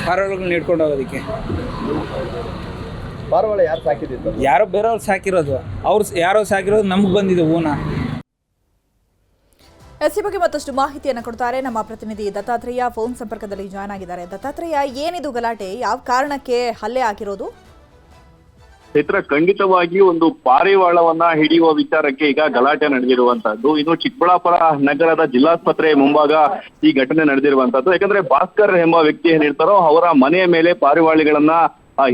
ಪಾರಿವಾಳಗಳನ್ನ ಹಿಡ್ಕೊಂಡು ಹೋಗೋದಕ್ಕೆ. ಪಾರಿವಾಳ ಯಾರು ಸಾಕಿದ್ದು? ಯಾರೋ ಬೇರೆಯವ್ರು ಸಾಕಿರೋದು. ಯಾರೋ ಸಾಕಿರೋದು ನಮ್ಗೆ ಬಂದಿದೆ ಊನ. ಎಸ್ ಈ ಬಗ್ಗೆ ಮತ್ತಷ್ಟು ಮಾಹಿತಿಯನ್ನು ಕೊಡ್ತಾರೆ ನಮ್ಮ ಪ್ರತಿನಿಧಿ ದತ್ತಾತ್ರೇಯ. ಫೋನ್ ಸಂಪರ್ಕದಲ್ಲಿ ಜಾಯ್ನ್ ಆಗಿದ್ದಾರೆ. ದತ್ತಾತ್ರೇಯ, ಏನಿದು ಗಲಾಟೆ? ಯಾವ ಕಾರಣಕ್ಕೆ ಹಲ್ಲೆ ಆಗಿರೋದು? ಚೈತ್ರ, ಖಂಡಿತವಾಗಿ ಒಂದು ಪಾರಿವಾಳವನ್ನ ಹಿಡಿಯುವ ವಿಚಾರಕ್ಕೆ ಈಗ ಗಲಾಟೆ ನಡೆದಿರುವಂತಹದ್ದು. ಇನ್ನು ಚಿಕ್ಕಬಳ್ಳಾಪುರ ನಗರದ ಜಿಲ್ಲಾಸ್ಪತ್ರೆ ಮುಂಭಾಗ ಈ ಘಟನೆ ನಡೆದಿರುವಂತಹದ್ದು. ಯಾಕಂದ್ರೆ ಭಾಸ್ಕರ್ ಎಂಬ ವ್ಯಕ್ತಿ ಏನಿರ್ತಾರೋ ಅವರ ಮನೆಯ ಮೇಲೆ ಪಾರಿವಾಳಗಳನ್ನ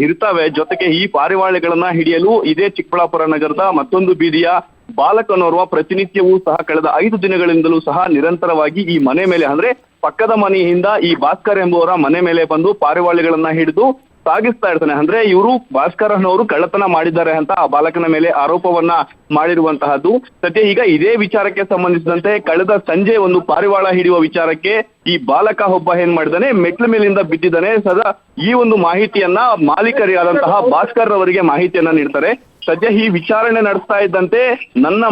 ಇರ್ತವೆ. ಜೊತೆಗೆ ಈ ಪಾರಿವಾಳಗಳನ್ನ ಹಿಡಿಯಲು ಇದೇ ಚಿಕ್ಕಬಳ್ಳಾಪುರ ನಗರದ ಮತ್ತೊಂದು ಬೀದಿಯ ಬಾಲಕನೋರ್ವ ಪ್ರತಿನಿತ್ಯವೂ ಸಹ ಕಳೆದ 5 ದಿನಗಳಿಂದಲೂ ಸಹ ನಿರಂತರವಾಗಿ ಈ ಮನೆ ಮೇಲೆ, ಅಂದ್ರೆ ಪಕ್ಕದ ಮನೆಯಿಂದ ಈ ಭಾಸ್ಕರ್ ಎಂಬುವರ ಮನೆ ಮೇಲೆ ಬಂದು ಪಾರಿವಾಳಗಳನ್ನ ಹಿಡಿದು ಸಾಗಿಸ್ತಾ ಇರ್ತಾನೆ. ಅಂದ್ರೆ ಇವರು ಭಾಸ್ಕರ್ ಅನ್ನೋರು ಕಳ್ಳತನ ಮಾಡಿದ್ದಾರೆ ಅಂತ ಆ ಬಾಲಕನ ಮೇಲೆ ಆರೋಪವನ್ನ ಮಾಡಿರುವಂತಹದ್ದು. ಸದ್ಯ ಈಗ ಇದೇ ವಿಚಾರಕ್ಕೆ ಸಂಬಂಧಿಸಿದಂತೆ ಕಳೆದ ಸಂಜೆ ಒಂದು ಪಾರಿವಾಳ ಹಿಡಿಯುವ ವಿಚಾರಕ್ಕೆ ಈ ಬಾಲಕ ಒಬ್ಬ ಏನ್ ಮಾಡಿದಾನೆ, ಮೆಟ್ಲ ಮೇಲಿಂದ ಬಿದ್ದಿದ್ದಾನೆ. ಸದಾ ಈ ಒಂದು ಮಾಹಿತಿಯನ್ನ ಮಾಲೀಕರಿಯಾದಂತಹ ಭಾಸ್ಕರ್ ಅವರಿಗೆ ಮಾಹಿತಿಯನ್ನ ನೀಡ್ತಾರೆ. ಸದ್ಯ ಈ ವಿಚಾರಣೆ ನಡೆಸ್ತಾ ಇದ್ದಂತೆ ನನ್ನ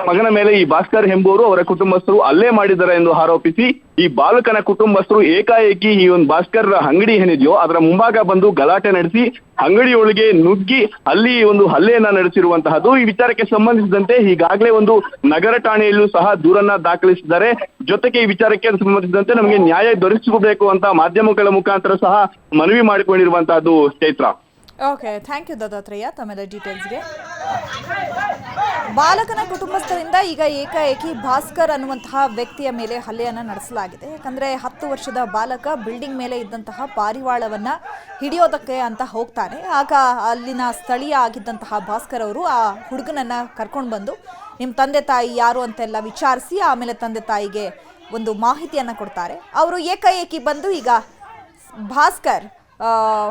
ಮಗನ ಮೇಲೆ ಈ ಭಾಸ್ಕರ್ ಎಂಬುವರು ಅವರ ಕುಟುಂಬಸ್ಥರು ಹಲ್ಲೆ ಮಾಡಿದ್ದಾರೆ ಎಂದು ಆರೋಪಿಸಿ ಈ ಬಾಲಕನ ಕುಟುಂಬಸ್ಥರು ಏಕಾಏಕಿ ಈ ಒಂದು ಭಾಸ್ಕರ್ ಅಂಗಡಿ ಏನಿದೆಯೋ ಅದರ ಮುಂಭಾಗ ಬಂದು ಗಲಾಟೆ ನಡೆಸಿ ಅಂಗಡಿಯೊಳಗೆ ನುಗ್ಗಿ ಅಲ್ಲಿ ಒಂದು ಹಲ್ಲೆಯನ್ನ ನಡೆಸಿರುವಂತಹದ್ದು. ಈ ವಿಚಾರಕ್ಕೆ ಸಂಬಂಧಿಸಿದಂತೆ ಈಗಾಗಲೇ ಒಂದು ನಗರ ಠಾಣೆಯಲ್ಲೂ ಸಹ ದೂರನ್ನ ದಾಖಲಿಸಿದ್ದಾರೆ. ಜೊತೆಗೆ ಈ ವಿಚಾರಕ್ಕೆ ಸಂಬಂಧಿಸಿದಂತೆ ನಮಗೆ ನ್ಯಾಯ ದೊರಕಿಸಬೇಕು ಅಂತ ಮಾಧ್ಯಮಗಳ ಮುಖಾಂತರ ಸಹ ಮನವಿ ಮಾಡಿಕೊಂಡಿರುವಂತಹದ್ದು. Chaitra, okay, thank you Dattatreya ತಮ್ಮೆಲ್ಲ ಡೀಟೇಲ್ಸ್ಗೆ. ಬಾಲಕನ ಕುಟುಂಬಸ್ಥರಿಂದ ಈಗ ಏಕಾಏಕಿ ಭಾಸ್ಕರ್ ಅನ್ನುವಂತಹ ವ್ಯಕ್ತಿಯ ಮೇಲೆ ಹಲ್ಲೆಯನ್ನು ನಡೆಸಲಾಗಿದೆ. ಯಾಕಂದರೆ 10 ವರ್ಷದ ಬಾಲಕ ಬಿಲ್ಡಿಂಗ್ ಮೇಲೆ ಇದ್ದಂತಹ ಪಾರಿವಾಳವನ್ನು ಹಿಡಿಯೋದಕ್ಕೆ ಅಂತ ಹೋಗ್ತಾನೆ. ಆಗ ಅಲ್ಲಿನ ಸ್ಥಳೀಯ ಆಗಿದ್ದಂತಹ ಭಾಸ್ಕರ್ ಅವರು ಆ ಹುಡುಗನನ್ನು ಕರ್ಕೊಂಡು ಬಂದು ನಿಮ್ಮ ತಂದೆ ತಾಯಿ ಯಾರು ಅಂತೆಲ್ಲ ವಿಚಾರಿಸಿ ಆಮೇಲೆ ತಂದೆ ತಾಯಿಗೆ ಒಂದು ಮಾಹಿತಿಯನ್ನು ಕೊಡ್ತಾರೆ. ಅವರು ಏಕಾಏಕಿ ಬಂದು ಈಗ ಭಾಸ್ಕರ್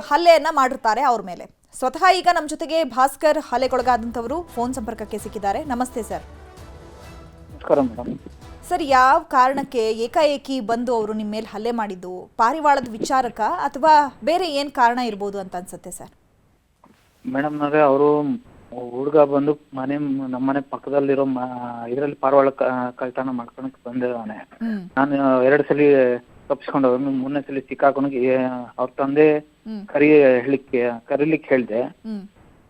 ಹಲ್ಲೆಯನ್ನು ಮಾಡಿರ್ತಾರೆ ಅವ್ರ ಮೇಲೆ. ಸ್ವತಃ ಈಗ ನಮ್ಮ ಜೊತೆಗೆ ಭಾಸ್ಕರ್ ಹಲ್ಲೆಗೊಳಗಾದಂಥವರು ಫೋನ್ ಸಂಪರ್ಕಕ್ಕೆ ಸಿಕ್ಕಿದ್ದಾರೆ. ನಮಸ್ತೆ ಸರ್. ನಮಸ್ಕಾರ ಮೇಡಮ್. ಸರ್, ಯಾವ ಕಾರಣಕ್ಕೆ ಏಕಾಏಕಿ ಬಂದು ಅವರು ನಿಮ್ಮ ಮೇಲೆ ಹಲ್ಲೆ ಮಾಡಿದ್ದು? ಪಾರಿವಾಳದ ವಿಚಾರಕ ಅಥವಾ ಬೇರೆ ಏನು ಕಾರಣ ಇರ್ಬೋದು ಅಂತ ಅನ್ಸುತ್ತೆ ಸರ್? ಮೇಡಮ್ ಅವರೇ, ಅವರು ಹುಡುಗ ಬಂದು ನಮ್ಮನೆ ಪಕ್ಕದಲ್ಲಿರೋ ಇದರಲ್ಲಿ ಪಾರಿವಾಳ ಕಳ್ತನ ಮಾಡ್ಕೊಳಕ್ ಬಂದಿದ್ದಾನೆ. ನಾನು 2 ಸಲ ತಪ್ಪಿಸ್ಕೊಂಡು ಮುನ್ನೆ ಸಲ ಸಿಕ್ಕಾಕೊಂಡು ಅವ್ರ ತಂದೆ ಕರೀಲಿಕ್ಕೆ ಹೇಳ್ದೆ.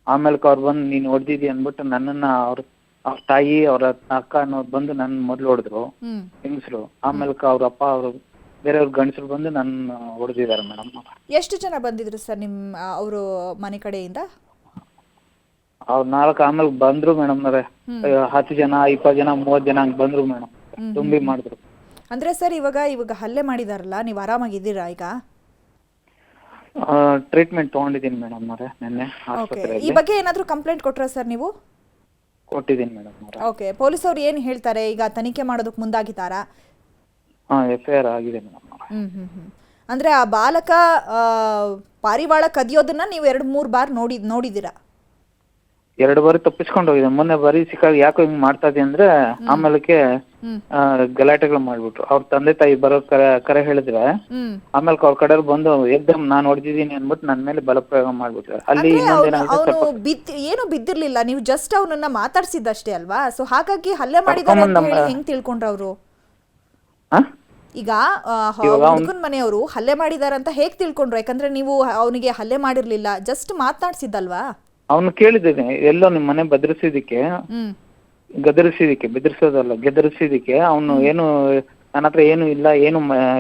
ಆಮೇಲೆ ಅವ್ರು ಬಂದು ನೀನ್ ಹೊಡೆದಿದ್ದಿ ಅಂದ್ಬಿಟ್ಟು ನನ್ನನ್ನ ಅವ್ರ ತಾಯಿ ಅವ್ರ ಅಕ್ಕ ಅನ್ನೋರು ಬಂದು ನನ್ನ ಮೊದ್ಲು ಹೊಡೆದ್ರು ಹೆಂಗಸರು. ಆಮೇಲೆ ಅವ್ರ ಅಪ್ಪ ಅವರು ಬೇರೆಯವ್ರ ಗಂಡಸರು ಬಂದು ನನ್ನ ಹೊಡೆದಿದ್ದಾರೆ ಮೇಡಮ್. ಎಷ್ಟು ಜನ ಬಂದಿದ್ರು ಸರ್ ನಿಮ್ಮ ಅವರು ಮನೆ ಕಡೆಯಿಂದ? ಅವ್ರು 4 ಆಮೇಲೆ ಬಂದ್ರು ಮೇಡಮ್ ಅವರೇ. 10 ಜನ 20 ಜನ 30 ಜನ ಹಂಗೆ ಬಂದ್ರು ಮೇಡಮ್. ತುಂಬಿ ಮಾಡಿದ್ರು. ಅಂದ್ರೆ ಸರ್ ಇವಾಗ ಹಲ್ಲೆ ಮಾಡಿದಾರಲ್ಲ, ನೀವು ಆರಾಮಾಗಿದ್ದೀರಾ ಈಗ? ಟ್ರೀಟ್ಮೆಂಟ್ ತಗೊಂಡಿದ್ದೀನಿ ಮೇಡಮ್ ಅವರೇ ನಿನ್ನೆ ಓಕೆ. ಆಸ್ಪತ್ರೆಯಲ್ಲಿ. ಈ ಬಗ್ಗೆ ಏನಾದರೂ ಕಂಪ್ಲೇಂಟ್ ಕೊಟ್ರಾ ಸರ್ ನೀವು? ಕೊಟ್ಟಿದ್ದೀನಿ ಮೇಡಮ್ ಅವರೇ. ಓಕೆ. ಪೊಲೀಸವ್ರು ಏನು ಹೇಳ್ತಾರೆ ಈಗ? ತನಿಖೆ ಮಾಡೋದಕ್ಕೆ ಮುಂದಾಗಿದ್ದಾರಾ? FIR ಆಗಿದೆ ಮೇಡಮ್ ಅವರೇ. ಅಂದ್ರೆ ಆ ಬಾಲಕ ಪಾರಿವಾಳ ಕದಿಯೋದನ್ನ ನೀವು 2-3 ಬಾರ್ ನೋಡಿದ್ದೀರಾ? 2 ಬಾರಿ ತಪ್ಪಿಸ್ಕೊಂಡು ಹೋಗಿದೆ. ಮೊನ್ನೆ ಬಾರಿ ಸಿಕ್ಕಾಗ ಯಾಕೋ ಹಿಂಗ್ ಮಾಡ್ತಾ ಇದೆ ಅಂದ್ರೆ ಆಮೇಲಕ್ಕೆ ಗಲಾಟೆಗಳು ಮಾಡ್ಬಿಟ್ರು. ಅವ್ರ ತಂದೆ ತಾಯಿ ಬರೋ ಕರೆ ಹೇಳಿದ್ರೆ ಆಮೇಲೆ ಅವ್ರ ಕಡೆ ಬಂದು ಎಕ್ದಮ್ ನಾನು ಹೊಡೆದಿದ್ದೀನಿ ಅನ್ಬಿಟ್ಟು ನನ್ನ ಮೇಲೆ ಬಲಪ್ರಯೋಗ ಮಾಡ್ಬಿಟ್ರು. ಅಲ್ಲಿ ಅವನು ಏನು ಬಿದ್ದಿರ್ಲಿಲ್ಲ, ನೀವು ಜಸ್ಟ್ ಅವನನ್ನ ಮಾತಾಡ್ಸಿದ್ದಷ್ಟೇ ಅಲ್ವಾ? ಸೊ ಹಾಗಾಗಿ ಹಲ್ಲೆ ಮಾಡಿದ್ದಾರೆ ಅಂತ ಹೇಳಿ ಹೆಂಗ್ ತಿಳ್ಕೊಂಡ್ರ ಅವರು? ಈಗ ಹುಡುಗನ ಮನೆಯವರು ಹಲ್ಲೆ ಮಾಡಿದಾರೆ ಅಂತ ಹೇಗ್ ತಿಳ್ಕೊಂಡ್ರು? ಯಾಕಂದ್ರೆ ನೀವು ಅವನಿಗೆ ಹಲ್ಲೆ ಮಾಡಿರ್ಲಿಲ್ಲ, ಜಸ್ಟ್ ಮಾತನಾಡ್ಸಿದ್ದಲ್ವಾ? ಅವನು ಕೇಳಿದ್ದೇನೆ ಎಲ್ಲೋ ನಿಮ್ ಮನೆ ಬೆದರಿಸೋದಲ್ಲ ಗೆದರಿಸಿದಕ್ಕೆ ಅವನು ಏನು ನನ್ನ ಹತ್ರ ಏನು ಇಲ್ಲ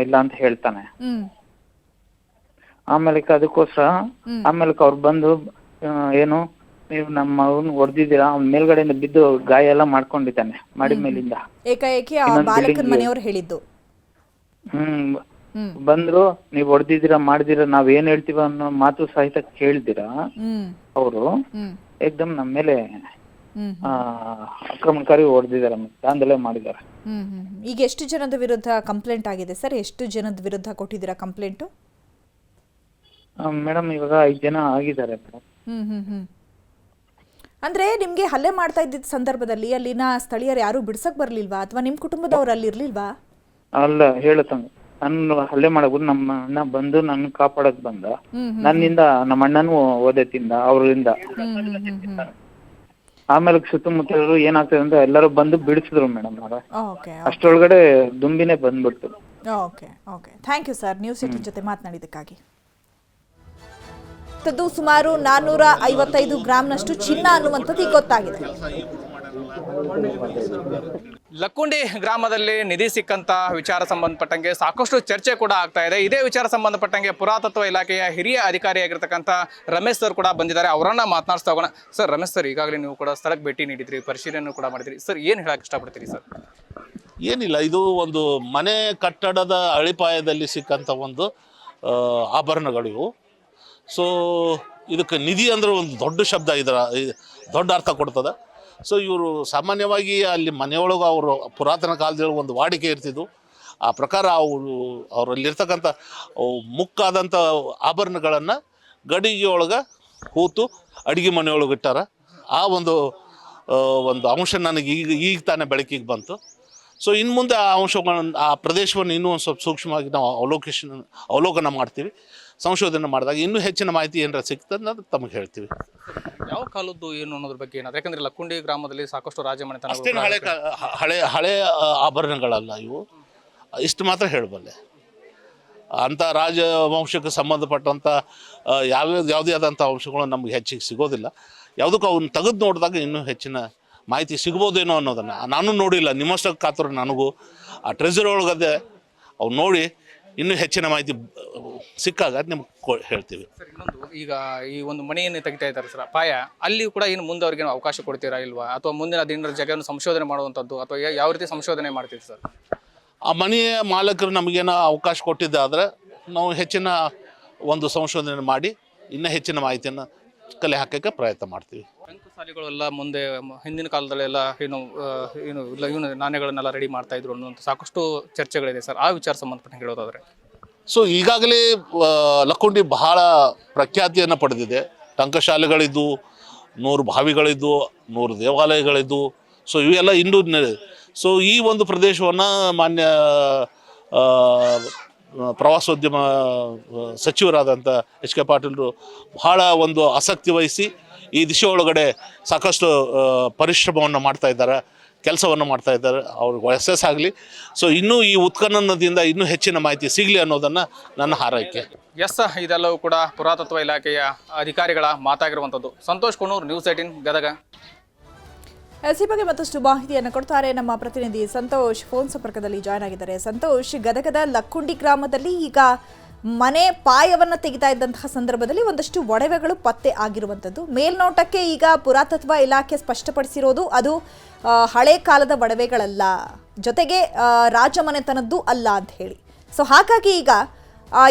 ಇಲ್ಲ ಅಂತ ಹೇಳ್ತಾನೆ. ಆಮೇಲೆ ಅದಕ್ಕೋಸ್ಕರ ಆಮೇಲೆ ಅವ್ರು ಬಂದು ಏನು ನೀವು ನಮ್ಮ ಮಗನ್ ಹೊಡೆದಿದ್ದೀರಾ, ಅವ್ನ ಮೇಲ್ಗಡೆಯಿಂದ ಬಿದ್ದು ಗಾಯ ಎಲ್ಲ ಮಾಡ್ಕೊಂಡಿದ್ದಾನೆ ಮಾಡಿ ಮೇಲಿಂದ. ಏಕಾಏಕಿ ಬಾಲಕನ ಮನೆಯವರು ಹೇಳಿದ್ದು. ಬಂದ್ರು, ನೀವ್ ಹೊಡೆದಿದ್ದೀರಾ ಮಾಡಿದಿರಾ, ನಾವ್ ಏನ್ ಹೇಳ್ತೀವ ಅನ್ನೋ ಮಾತು ಸಹಿತ ಕೇಳಿದಿರಾ ಅವರು ಏಕ್ದಮ್ ನಮ್ಮ ಮೇಲೆ ಆಕ್ರಮಣಕಾರಿ ಹೊಡೆದಿದ್ದಾರೆ, ದಾಂಧಲೆ ಮಾಡಿದ್ದಾರೆ. ಈಗ ಎಷ್ಟು ಜನದ ವಿರುದ್ಧ ಕಂಪ್ಲೇಂಟ್ ಆಗಿದೆ ಸರ್? ಎಷ್ಟು ಜನದ ವಿರುದ್ಧ ಕೊಟ್ಟಿದ್ದೀರಾ ಕಂಪ್ಲೇಂಟ್? ಮೇಡಮ್ ಇವಾಗ 5 ಜನ ಆಗಿದ್ದಾರೆ ಮೇಡಮ್. ಅಂದ್ರೆ ನಿಮ್ಗೆ ಹಲ್ಲೆ ಮಾಡ್ತಾ ಇದ್ದಿದ್ದ ಸಂದರ್ಭದಲ್ಲಿ ಅಲ್ಲಿನ ಸ್ಥಳೀಯರು ಯಾರು ಬಿಡ್ಸಕ್ ಬರ್ಲಿಲ್ವಾ, ಅಥವಾ ನಿಮ್ ಕುಟುಂಬದವ್ರು ಅಲ್ಲಿ ಇರ್ಲಿಲ್ವಾ? ಅಲ್ಲ ಹೇಳತ್ತಂಗ ನನ್ನ ಹಲ್ಲೆ ಮಾಡಬಹುದು ನಮ್ಮ ಅಣ್ಣ ಬಂದು ನನ್ನ ಕಾಪಾಡಕ್ ಬಂದ, ನನ್ನಿಂದ ನಮ್ಮ ಅಣ್ಣನೂ ಓದೆ ತಿಂದ ಅವರಿಂದ. ಆಮೇಲೆ ಸುತ್ತಮುತ್ತಲರು ಏನಾಗ್ತದೆ ಅಂತ ಎಲ್ಲರೂ ಬಂದು ಬಿಡಿಸಿದ್ರು ಮೇಡಮ್ ಅವರ. ಅಷ್ಟೊಳಗಡೆ ದುಂಬಿನೇ ಬಂದ್ಬಿಡ್ತು. Okay okay, thank you sir news 18 ಜೊತೆ ಮಾತನಾಡಿದ್ದಕ್ಕಾಗಿ. ಸುಮಾರು 455 ಗ್ರಾಂನಷ್ಟು ಚಿನ್ನ ಅನ್ನುವಂಥದ್ದು ಈಗ ಗೊತ್ತಾಗಿದೆ. ಲಕ್ಕುಂಡಿ ಗ್ರಾಮದಲ್ಲಿ ನಿಧಿ ಸಿಕ್ಕಂತ ವಿಚಾರ ಸಂಬಂಧಪಟ್ಟಂಗೆ ಸಾಕಷ್ಟು ಚರ್ಚೆ ಕೂಡ ಆಗ್ತಾ ಇದೆ. ಇದೇ ವಿಚಾರ ಸಂಬಂಧಪಟ್ಟಂಗೆ ಪುರಾತತ್ವ ಇಲಾಖೆಯ ಹಿರಿಯ ಅಧಿಕಾರಿಯಾಗಿರ್ತಕ್ಕಂಥ ರಮೇಶ್ ಸರ್ ಕೂಡ ಬಂದಿದ್ದಾರೆ. ಅವರನ್ನ ಮಾತನಾಡಿಸ್ತಾ ಹೋಗೋಣ. ಸರ್, ರಮೇಶ್ ಸರ್, ಈಗಾಗಲೇ ನೀವು ಕೂಡ ಸ್ಥಳಕ್ಕೆ ಭೇಟಿ ನೀಡಿದ್ರಿ, ಪರಿಶೀಲನೆ ಕೂಡ ಮಾಡಿದ್ರಿ. ಸರ್, ಏನು ಹೇಳಕ್ಕೆ ಇಷ್ಟಪಡ್ತೀರಿ ಸರ್? ಏನಿಲ್ಲ, ಇದು ಒಂದು ಮನೆ ಕಟ್ಟಡದ ಅಡಿಪಾಯದಲ್ಲಿ ಸಿಕ್ಕಂಥ ಒಂದು ಆಭರಣಗಳು ಇವು. ಸೊ ಇದಕ್ಕೆ ನಿಧಿ ಅಂದರೆ ಒಂದು ದೊಡ್ಡ ಶಬ್ದ, ಇದರ ದೊಡ್ಡ ಅರ್ಥ ಕೊಡ್ತದೆ. ಸೊ ಇವರು ಸಾಮಾನ್ಯವಾಗಿ ಅಲ್ಲಿ ಮನೆಯೊಳಗೆ ಅವರು ಪುರಾತನ ಕಾಲದಲ್ಲಿ ಒಂದು ವಾಡಿಕೆ ಇರ್ತಿದ್ದು, ಆ ಪ್ರಕಾರ ಅವರಲ್ಲಿರ್ತಕ್ಕಂಥ ಮುಕ್ಕಾದಂಥ ಆಭರಣಗಳನ್ನು ಗಡಿಗೆ ಒಳಗೆ ಹೂತು ಅಡುಗೆ ಮನೆಯೊಳಗೆ ಇಟ್ಟಾರ. ಆ ಒಂದು ಅಂಶ ನನಗೆ ಈಗ ತಾನೇ ಬೆಳಕಿಗೆ ಬಂತು. ಸೊ ಇನ್ನು ಮುಂದೆ ಆ ಅಂಶಗಳನ್ನು, ಆ ಪ್ರದೇಶವನ್ನು ಇನ್ನೂ ಒಂದು ಸ್ವಲ್ಪ ಸೂಕ್ಷ್ಮವಾಗಿ ನಾವು ಅವಲೋಕನ ಮಾಡ್ತೀವಿ. ಸಂಶೋಧನೆ ಮಾಡಿದಾಗ ಇನ್ನೂ ಹೆಚ್ಚಿನ ಮಾಹಿತಿ ಏನಾರ ಸಿಗ್ತದೆ ಅನ್ನೋದು ತಮಗೆ ಹೇಳ್ತೀವಿ. ಯಾವ ಕಾಲದ್ದು ಏನು ಅನ್ನೋದ್ರ ಬಗ್ಗೆ ಏನಾದ್ರು? ಯಾಕಂದ್ರೆ ಲಕ್ಕುಂಡಿ ಗ್ರಾಮದಲ್ಲಿ ಸಾಕಷ್ಟು ರಾಜಮನೆತನ, ಅಷ್ಟೇನು ಹಳೆ ಆಭರಣಗಳಲ್ಲ ಇವು, ಇಷ್ಟು ಮಾತ್ರ ಹೇಳಬಲ್ಲೆ. ಅಂಥ ರಾಜವಂಶಕ್ಕೆ ಸಂಬಂಧಪಟ್ಟಂಥ ಯಾವುದೇ ಆದಂಥ ಅಂಶಗಳು ನಮಗೆ ಹೆಚ್ಚಿಗೆ ಸಿಗೋದಿಲ್ಲ. ಯಾವುದಕ್ಕೂ ಅವನ್ನ ತೆಗೆದು ನೋಡಿದಾಗ ಇನ್ನೂ ಹೆಚ್ಚಿನ ಮಾಹಿತಿ ಸಿಗ್ಬೋದೇನೋ ಅನ್ನೋದನ್ನು ನಾನು ನೋಡಿಲ್ಲ. ನಿಮ್ಮಷ್ಟಕ್ಕೆ ಕಾತುರ ನನಗೂ ಆ ಟ್ರೆಜರ್ ಒಳಗದೆ ಅವು ನೋಡಿ ಇನ್ನೂ ಹೆಚ್ಚಿನ ಮಾಹಿತಿ ಸಿಕ್ಕಾಗ ನಿಮ್ಗೆ ಹೇಳ್ತೀವಿ. ಸರ್, ಇನ್ನೊಂದು, ಈಗ ಈ ಒಂದು ಮನೆಯನ್ನು ತೆಗಿತಾ ಇದ್ದಾರೆ ಸರ್ ಅಪಾಯ, ಅಲ್ಲಿ ಕೂಡ ಇನ್ನು ಮುಂದೆ ಅವ್ರಿಗೆ ಅವಕಾಶ ಕೊಡ್ತೀರಾ ಇಲ್ವಾ? ಅಥವಾ ಮುಂದಿನ ದಿನದ ಜಾಗವನ್ನು ಸಂಶೋಧನೆ ಮಾಡುವಂಥದ್ದು, ಅಥವಾ ಯಾವ ರೀತಿ ಸಂಶೋಧನೆ ಮಾಡ್ತೀವಿ ಸರ್? ಆ ಮನೆಯ ಮಾಲಕರು ನಮಗೇನೋ ಅವಕಾಶ ಕೊಟ್ಟಿದ್ದಾದರೆ ನಾವು ಹೆಚ್ಚಿನ ಒಂದು ಸಂಶೋಧನೆ ಮಾಡಿ ಇನ್ನೂ ಹೆಚ್ಚಿನ ಮಾಹಿತಿಯನ್ನು ಕಲೆ ಹಾಕೋಕ್ಕೆ ಪ್ರಯತ್ನ ಮಾಡ್ತೀವಿ. ಟಂಕಸಾಲಿಗಳೆಲ್ಲ ಮುಂದೆ ಹಿಂದಿನ ಕಾಲದಲ್ಲೆಲ್ಲ ಏನು ನಾಣ್ಯಗಳನ್ನೆಲ್ಲ ರೆಡಿ ಮಾಡ್ತಾ ಇದ್ರು ಅನ್ನೋಂಥ ಸಾಕಷ್ಟು ಚರ್ಚೆಗಳಿದೆ ಸರ್. ಆ ವಿಚಾರ ಸಂಬಂಧಪಟ್ಟ ಹೇಳೋದಾದ್ರೆ, ಸೊ ಈಗಾಗಲೇ ಲಕ್ಕುಂಡಿ ಬಹಳ ಪ್ರಖ್ಯಾತಿಯನ್ನು ಪಡೆದಿದೆ. ಟಂಕಶಾಲೆಗಳಿದ್ದು, 100 ಬಾವಿಗಳಿದ್ದು, 100 ದೇವಾಲಯಗಳಿದ್ದು. ಸೊ ಇವೆಲ್ಲ ಇನ್ನೂ ಸೊ ಈ ಒಂದು ಪ್ರದೇಶವನ್ನು ಮಾನ್ಯ ಪ್ರವಾಸೋದ್ಯಮ ಸಚಿವರಾದಂಥ ಎಚ್ ಕೆ ಪಾಟೀಲರು ಬಹಳ ಒಂದು ಆಸಕ್ತಿ ವಹಿಸಿ ಈ ದಿಶೆ ಒಳಗಡೆ ಸಾಕಷ್ಟು ಪರಿಶ್ರಮವನ್ನು ಮಾಡ್ತಾ ಇದ್ದಾರೆ, ಕೆಲಸವನ್ನು ಮಾಡ್ತಾ ಇದ್ದಾರೆ. ಅವ್ರಿಗೆ ಯಶಸ್ಸಾಗಲಿ. ಸೊ ಇನ್ನೂ ಈ ಉತ್ಖನನದಿಂದ ಇನ್ನೂ ಹೆಚ್ಚಿನ ಮಾಹಿತಿ ಸಿಗಲಿ ಅನ್ನೋದನ್ನು ನನ್ನ ಹಾರೈಕೆ. ಎಸ್, ಇದೆಲ್ಲವೂ ಕೂಡ ಪುರಾತತ್ವ ಇಲಾಖೆಯ ಅಧಿಕಾರಿಗಳ ಮಾತಾಗಿರುವಂಥದ್ದು. ಸಂತೋಷ್ ಕುಣೂರ್, ನ್ಯೂಸ್ 18 ಗದಗ. ಈ ಬಗ್ಗೆ ಮತ್ತಷ್ಟು ಮಾಹಿತಿಯನ್ನು ಕೊಡ್ತಾರೆ ನಮ್ಮ ಪ್ರತಿನಿಧಿ ಸಂತೋಷ್. ಫೋನ್ ಸಂಪರ್ಕದಲ್ಲಿ ಜಾಯ್ನ್ ಆಗಿದ್ದಾರೆ. ಸಂತೋಷ್, ಗದಗದ ಲಕ್ಕುಂಡಿ ಗ್ರಾಮದಲ್ಲಿ ಈಗ ಮನೆ ಪಾಯವನ್ನು ತೆಗಿತಾ ಇದ್ದಂತಹ ಸಂದರ್ಭದಲ್ಲಿ ಒಂದಷ್ಟು ಒಡವೆಗಳು ಪತ್ತೆ ಆಗಿರುವಂಥದ್ದು. ಮೇಲ್ನೋಟಕ್ಕೆ ಈಗ ಪುರಾತತ್ವ ಇಲಾಖೆ ಸ್ಪಷ್ಟಪಡಿಸಿರೋದು ಅದು ಹಳೆ ಕಾಲದ ಒಡವೆಗಳಲ್ಲ, ಜೊತೆಗೆ ರಾಜಮನೆತನದ್ದು ಅಲ್ಲ ಅಂತ ಹೇಳಿ. ಸೊ ಹಾಗಾಗಿ ಈಗ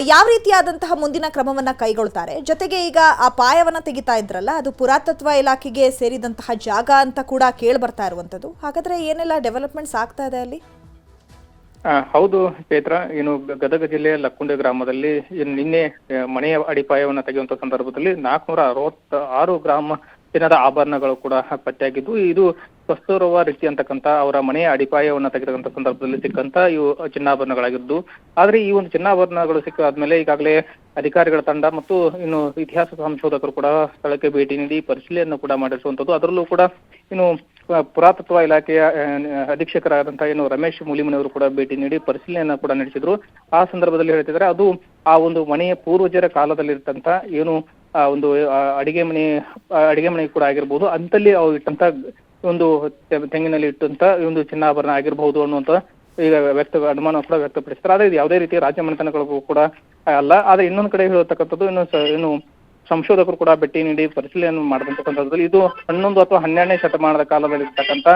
ಯಾವ ರೀತಿಯಾದಂತಹ ಮುಂದಿನ ಕ್ರಮವನ್ನ ಕೈಗೊಳ್ತಾರೆ? ಜೊತೆಗೆ ಈಗ ಆ ಪಾಯವನ್ನು ತೆಗಿತಾ ಇದ್ರಲ್ಲ, ಅದು ಪುರಾತತ್ವ ಇಲಾಖೆಗೆ ಸೇರಿದಂತಹ ಜಾಗ ಅಂತ ಕೂಡ ಕೇಳಿ ಬರ್ತಾ ಇರುವಂಥದ್ದು. ಹಾಗಾದ್ರೆ ಏನೆಲ್ಲ ಡೆವಲಪ್ಮೆಂಟ್ಸ್ ಆಗ್ತಾ ಇದೆ ಅಲ್ಲಿ? ಹೌದು ಚೈತ್ರ, ಏನು ಗದಗ ಜಿಲ್ಲೆಯ ಲಕ್ಕುಂಡಿ ಗ್ರಾಮದಲ್ಲಿ ನಿನ್ನೆ ಮನೆಯ ಅಡಿಪಾಯವನ್ನು ತೆಗೆಯುವಂತ ಸಂದರ್ಭದಲ್ಲಿ 466 ಗ್ರಾಮ ಚಿನ್ನದ ಆಭರಣಗಳು ಕೂಡ ಪತ್ತೆಯಾಗಿದ್ದು, ಇದು ಕಸ್ತೂರವ ರೀತಿ ಅಂತಕ್ಕಂಥ ಅವರ ಮನೆಯ ಅಡಿಪಾಯವನ್ನು ತೆಗೆದಂತ ಸಂದರ್ಭದಲ್ಲಿ ಸಿಕ್ಕಂತ ಇವು ಚಿನ್ನಾಭರಣಗಳಾಗಿದ್ದು. ಆದ್ರೆ ಈ ಒಂದು ಚಿನ್ನಾಭರಣಗಳು ಸಿಕ್ಕಾದ್ಮೇಲೆ ಈಗಾಗಲೇ ಅಧಿಕಾರಿಗಳ ತಂಡ ಮತ್ತು ಇನ್ನು ಇತಿಹಾಸ ಸಂಶೋಧಕರು ಕೂಡ ಸ್ಥಳಕ್ಕೆ ಭೇಟಿ ನೀಡಿ ಪರಿಶೀಲನೆಯನ್ನು ಕೂಡ ಮಾಡಿಸುವಂತದ್ದು. ಅದರಲ್ಲೂ ಕೂಡ ಇನ್ನು ಪುರಾತತ್ವ ಇಲಾಖೆಯ ಅಧೀಕ್ಷಕರಾದಂತಹ ಏನು ರಮೇಶ್ ಮೂಲಿಮನವರು ಕೂಡ ಭೇಟಿ ನೀಡಿ ಪರಿಶೀಲನೆಯನ್ನ ಕೂಡ ನಡೆಸಿದ್ರು. ಆ ಸಂದರ್ಭದಲ್ಲಿ ಹೇಳ್ತಿದ್ದಾರೆ, ಅದು ಆ ಒಂದು ಮನೆಯ ಪೂರ್ವಜರ ಕಾಲದಲ್ಲಿರ್ತಂತ ಏನು ಒಂದು ಅಡಿಗೆ ಮನೆ ಕೂಡ ಆಗಿರ್ಬೋದು, ಅಂತಲ್ಲಿ ಅವ್ರು ಇಟ್ಟಂತ ಒಂದು ತೆಂಗಿನಲ್ಲಿ ಇಟ್ಟಂತ ಒಂದು ಚಿನ್ನಾಭರಣ ಆಗಿರಬಹುದು ಅನ್ನುವಂತ ಈಗ ಅನುಮಾನ ಕೂಡ ವ್ಯಕ್ತಪಡಿಸ್ತಾರೆ. ಆದ್ರೆ ಇದು ಯಾವುದೇ ರೀತಿಯ ರಾಜ್ಯಮನೆತನಗಳಿಗೂ ಕೂಡ ಅಲ್ಲ. ಆದ್ರೆ ಇನ್ನೊಂದು ಕಡೆ ಹೇಳತಕ್ಕಂಥದ್ದು ಇನ್ನು ಸಂಶೋಧಕರು ಕೂಡ ಭೇಟಿ ನೀಡಿ ಪರಿಶೀಲನೆ ಮಾಡಿದಂತ ಸಂದರ್ಭದಲ್ಲಿ ಇದು 11 ಅಥವಾ 12ನೇ ಶತಮಾನದ ಕಾಲದಲ್ಲಿ ಇರ್ತಕ್ಕಂಥ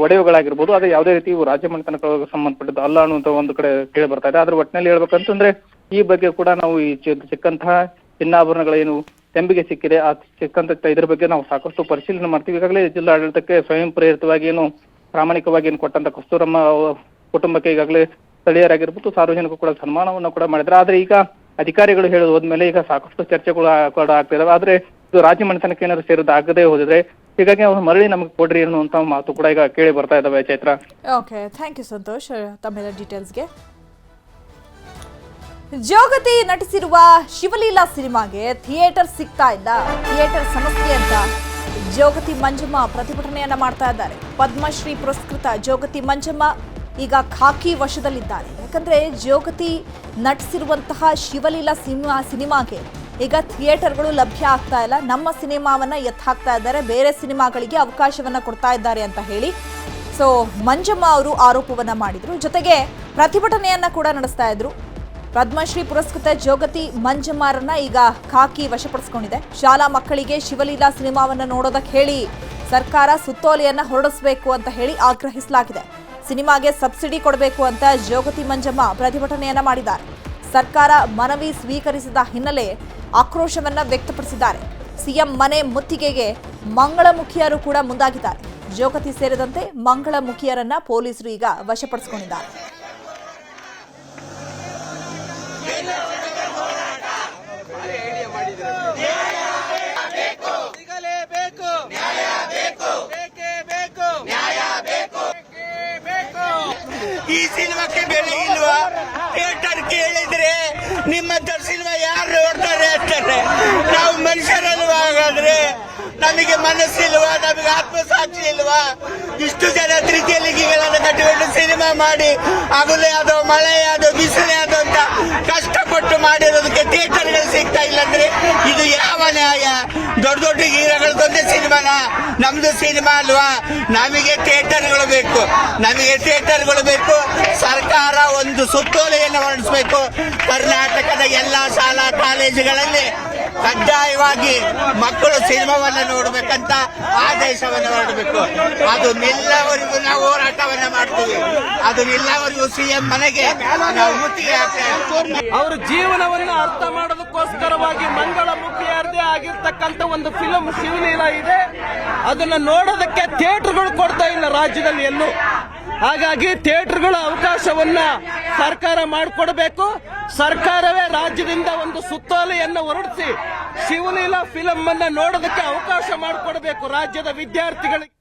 ಒಡವೆಗಳಾಗಿರ್ಬೋದು, ಅದೇ ಯಾವುದೇ ರೀತಿ ರಾಜ್ಯಮನೆತನಗಳಿಗೆ ಸಂಬಂಧಪಟ್ಟದ್ದು ಅಲ್ಲ ಅನ್ನುವಂತ ಒಂದು ಕಡೆ ಕೇಳಿ ಬರ್ತಾ ಇದೆ. ಆದ್ರೆ ಒಟ್ಟಿನಲ್ಲಿ ಹೇಳ್ಬೇಕಂತಂದ್ರೆ ಈ ಬಗ್ಗೆ ಕೂಡ ನಾವು ಈ ಸಿಕ್ಕಂತಹ ಚಿನ್ನಾಭರಣಗಳೇನು ತೆಂಬಿಗೆ ಸಿಕ್ಕಿದೆ, ಆ ಸಿಕ್ಕಂತ ಇದ್ರ ಬಗ್ಗೆ ನಾವು ಸಾಕಷ್ಟು ಪರಿಶೀಲನೆ ಮಾಡ್ತೀವಿ. ಈಗಾಗಲೇ ಜಿಲ್ಲಾಡಳಿತಕ್ಕೆ ಸ್ವಯಂ ಪ್ರೇರಿತವಾಗಿ ಏನು ಪ್ರಾಮಾಣಿಕವಾಗಿ ಏನು ಕೊಟ್ಟಂತ ಕಸ್ತೂರಮ್ಮ ಕುಟುಂಬಕ್ಕೆ ಈಗಾಗಲೇ ಸ್ಥಳೀಯರಾಗಿರ್ಬೋದು, ಸಾರ್ವಜನಿಕರು ಕೂಡ ಸನ್ಮಾನವನ್ನು ಕೂಡ ಮಾಡಿದ್ರೆ. ಆದ್ರೆ ಈಗ ಅಧಿಕಾರಿಗಳು ಹೇಳೋದು ಹೋದ್ಮೇಲೆ ಈಗ ಸಾಕಷ್ಟು ಚರ್ಚೆಗಳು ಕೂಡ ಆಗ್ತಿದಾವೆ. ಆದ್ರೆ ಇದು ರಾಜ್ಯಮನೆತನಕ್ಕೆ ಏನಾದ್ರು ಸೇರೋದಾಗದೇ ಹೋದಿದ್ರೆ ಹೀಗಾಗಿ ಅವ್ರು ಮರಳಿ ನಮಗೆ ಕೊಡ್ರಿ ಅನ್ನುವಂತ ಮಾತು ಕೂಡ ಈಗ ಕೇಳಿ ಬರ್ತಾ ಇದಾವೆ. Chaitra, okay, thank you Santosh ತಮ್ಮೆಲ್ಲ ಡೀಟೇಲ್ಸ್ಗೆ. ಜೋಗತಿ ನಟಿಸಿರುವ ಶಿವಲೀಲಾ ಸಿನಿಮಾಗೆ ಥಿಯೇಟರ್ ಸಿಗ್ತಾ ಇಲ್ಲ, ಥಿಯೇಟರ್ ಸಮಸ್ಯೆ ಅಂತ ಜೋಗತಿ ಮಂಜಮ್ಮ ಪ್ರತಿಭಟನೆಯನ್ನ ಮಾಡ್ತಾ ಇದ್ದಾರೆ. ಪದ್ಮಶ್ರೀ ಪುರಸ್ಕೃತ ಜೋಗತಿ ಮಂಜಮ್ಮ ಈಗ ಖಾಕಿ ವಶದಲ್ಲಿದ್ದಾರೆ. ಯಾಕಂದ್ರೆ ಜೋಗತಿ ನಟಿಸಿರುವಂತಹ ಶಿವಲೀಲಾ ಸಿನಿಮಾಗೆ ಈಗ ಥಿಯೇಟರ್ಗಳು ಲಭ್ಯ ಆಗ್ತಾ ಇಲ್ಲ. ನಮ್ಮ ಸಿನಿಮಾವನ್ನ ಎತ್ತಾಕ್ತಾ ಇದ್ದಾರೆ, ಬೇರೆ ಸಿನಿಮಾಗಳಿಗೆ ಅವಕಾಶವನ್ನ ಕೊಡ್ತಾ ಇದ್ದಾರೆ ಅಂತ ಹೇಳಿ ಸೊ ಮಂಜಮ್ಮ ಅವರು ಆರೋಪವನ್ನ ಮಾಡಿದ್ರು. ಜೊತೆಗೆ ಪ್ರತಿಭಟನೆಯನ್ನ ಕೂಡ ನಡೆಸ್ತಾ ಇದ್ರು. ಪದ್ಮಶ್ರೀ ಪುರಸ್ಕೃತ ಜೋಗತಿ ಮಂಜಮ್ಮರನ್ನ ಈಗ ಖಾಕಿ ವಶಪಡಿಸಿಕೊಂಡಿದೆ. ಶಾಲಾ ಮಕ್ಕಳಿಗೆ ಶಿವಲೀಲಾ ಸಿನಿಮಾವನ್ನ ನೋಡೋದಕ್ಕೆ ಹೇಳಿ ಸರ್ಕಾರ ಸುತ್ತೋಲೆಯನ್ನ ಹೊರಡಿಸಬೇಕು ಅಂತ ಹೇಳಿ ಆಗ್ರಹಿಸಲಾಗಿದೆ. ಸಿನಿಮಾಗೆ ಸಬ್ಸಿಡಿ ಕೊಡಬೇಕು ಅಂತ ಜೋಗತಿ ಮಂಜಮ್ಮ ಪ್ರತಿಭಟನೆಯನ್ನ ಮಾಡಿದ್ದಾರೆ. ಸರ್ಕಾರ ಮನವಿ ಸ್ವೀಕರಿಸಿದ ಹಿನ್ನೆಲೆ ಆಕ್ರೋಶವನ್ನ ವ್ಯಕ್ತಪಡಿಸಿದ್ದಾರೆ. ಸಿಎಂ ಮನೆ ಮುತ್ತಿಗೆಗೆ ಮಂಗಳಮುಖಿಯರು ಕೂಡ ಮುಂದಾಗಿದ್ದಾರೆ. ಜೋಗತಿ ಸೇರಿದಂತೆ ಮಂಗಳಮುಖಿಯರನ್ನ ಪೊಲೀಸರು ಈಗ ವಶಪಡಿಸಿಕೊಂಡಿದ್ದಾರೆ. ಈ ಸಿನಿಮಾಕ್ಕೆ ಬೆಲೆ ಇಲ್ವಾ? ಥಿಯೇಟರ್ ಕೇಳಿದ್ರೆ ನಿಮ್ಮಂತ ಸಿನಿಮಾ ಯಾರು ನೋಡ್ತಾರೆ ಅಂತಾರೆ. ನಾವು ಮನುಷ್ಯರಲ್ವಾ? ಹಾಗಾದ್ರೆ ನಮಗೆ ಮನಸ್ಸಿಲ್ವಾ? ನಮಗೆ ಆತ್ಮಸಾಕ್ಷಿ ಇಲ್ವಾ? ಇಷ್ಟು ಜನ ತ್ರಿಕೇಲಿಗೆಗಳನ್ನು ಕಟ್ಟಿಕೊಂಡು ಸಿನಿಮಾ ಮಾಡಿ ಹಗಲೇ ಅದು ಮಳೆ ಅದು ಬಿಸಿಲೇ ಅದು ಅಂತ ಕಷ್ಟಪಟ್ಟು ಮಾಡಿರೋದಕ್ಕೆ ಥಿಯೇಟರ್ಗಳು ಸಿಗ್ತಾ ಇಲ್ಲ ಅಂದ್ರೆ ಇದು ಯಾವ ನ್ಯಾಯ? ದೊಡ್ಡ ದೊಡ್ಡ ಹೀರೋಗಳದೊಂದೇ ಸಿನಿಮಾನ, ನಮ್ದು ಸಿನಿಮಾ ಅಲ್ವಾ? ನಮಗೆ ಥಿಯೇಟರ್ಗಳು ಬೇಕು, ನಮಗೆ ಥಿಯೇಟರ್ಗಳು ಬೇಕು. ಸರ್ಕಾರ ಒಂದು ಸುತ್ತೋಲೆಯನ್ನು ಹೊರಡಿಸಬೇಕು. ಕರ್ನಾಟಕದ ಎಲ್ಲಾ ಶಾಲಾ ಕಾಲೇಜುಗಳಲ್ಲಿ ಕಡ್ಡಾಯವಾಗಿ ಮಕ್ಕಳು ಸಿನಿಮಾವನ್ನ ನೋಡ್ಬೇಕಂತ ಆದೇಶವನ್ನು ಹೊರಡಬೇಕು. ಅದು ನಿಲ್ಲವರೆಗೂ ನಾವು ಹೋರಾಟವನ್ನ ಮಾಡ್ತೀವಿ. ಅದು ನಿಲ್ಲವರೆಗೂ ಸಿಎಂ ಮನೆಗೆ ನಾವು ಮುತ್ತಿಗೆ ಹಾಕ್ತೇವೆ. ಅವ್ರ ಜೀವನವನ್ನ ಅರ್ಥ ಮಾಡೋದಕ್ಕೋಸ್ಕರವಾಗಿ ಮಂಗಳಮುಖಿಯರದೇ ಆಗಿರ್ತಕ್ಕಂಥ ಒಂದು ಫಿಲಂ ಶಿವಲೀಲಾ ಇದೆ. ಅದನ್ನ ನೋಡೋದಕ್ಕೆ ಥಿಯೇಟರ್ಗಳು ಕೊಡ್ತಾ ಇಲ್ಲ ರಾಜ್ಯದಲ್ಲಿ ಎಲ್ಲೂ. ಹಾಗಾಗಿ ಥಿಯೇಟರ್ಗಳ ಅವಕಾಶವನ್ನ ಸರ್ಕಾರ ಮಾಡಿಕೊಡಬೇಕು. ಸರ್ಕಾರವೇ ರಾಜ್ಯದಿಂದ ಒಂದು ಸುತ್ತೋಲೆಯನ್ನು ಹೊರಡಿಸಿ ಶಿವಲೀಲಾ ಫಿಲಂ ಅನ್ನ ನೋಡೋದಕ್ಕೆ ಅವಕಾಶ ಮಾಡಿಕೊಡಬೇಕು ರಾಜ್ಯದ ವಿದ್ಯಾರ್ಥಿಗಳಿಗೆ.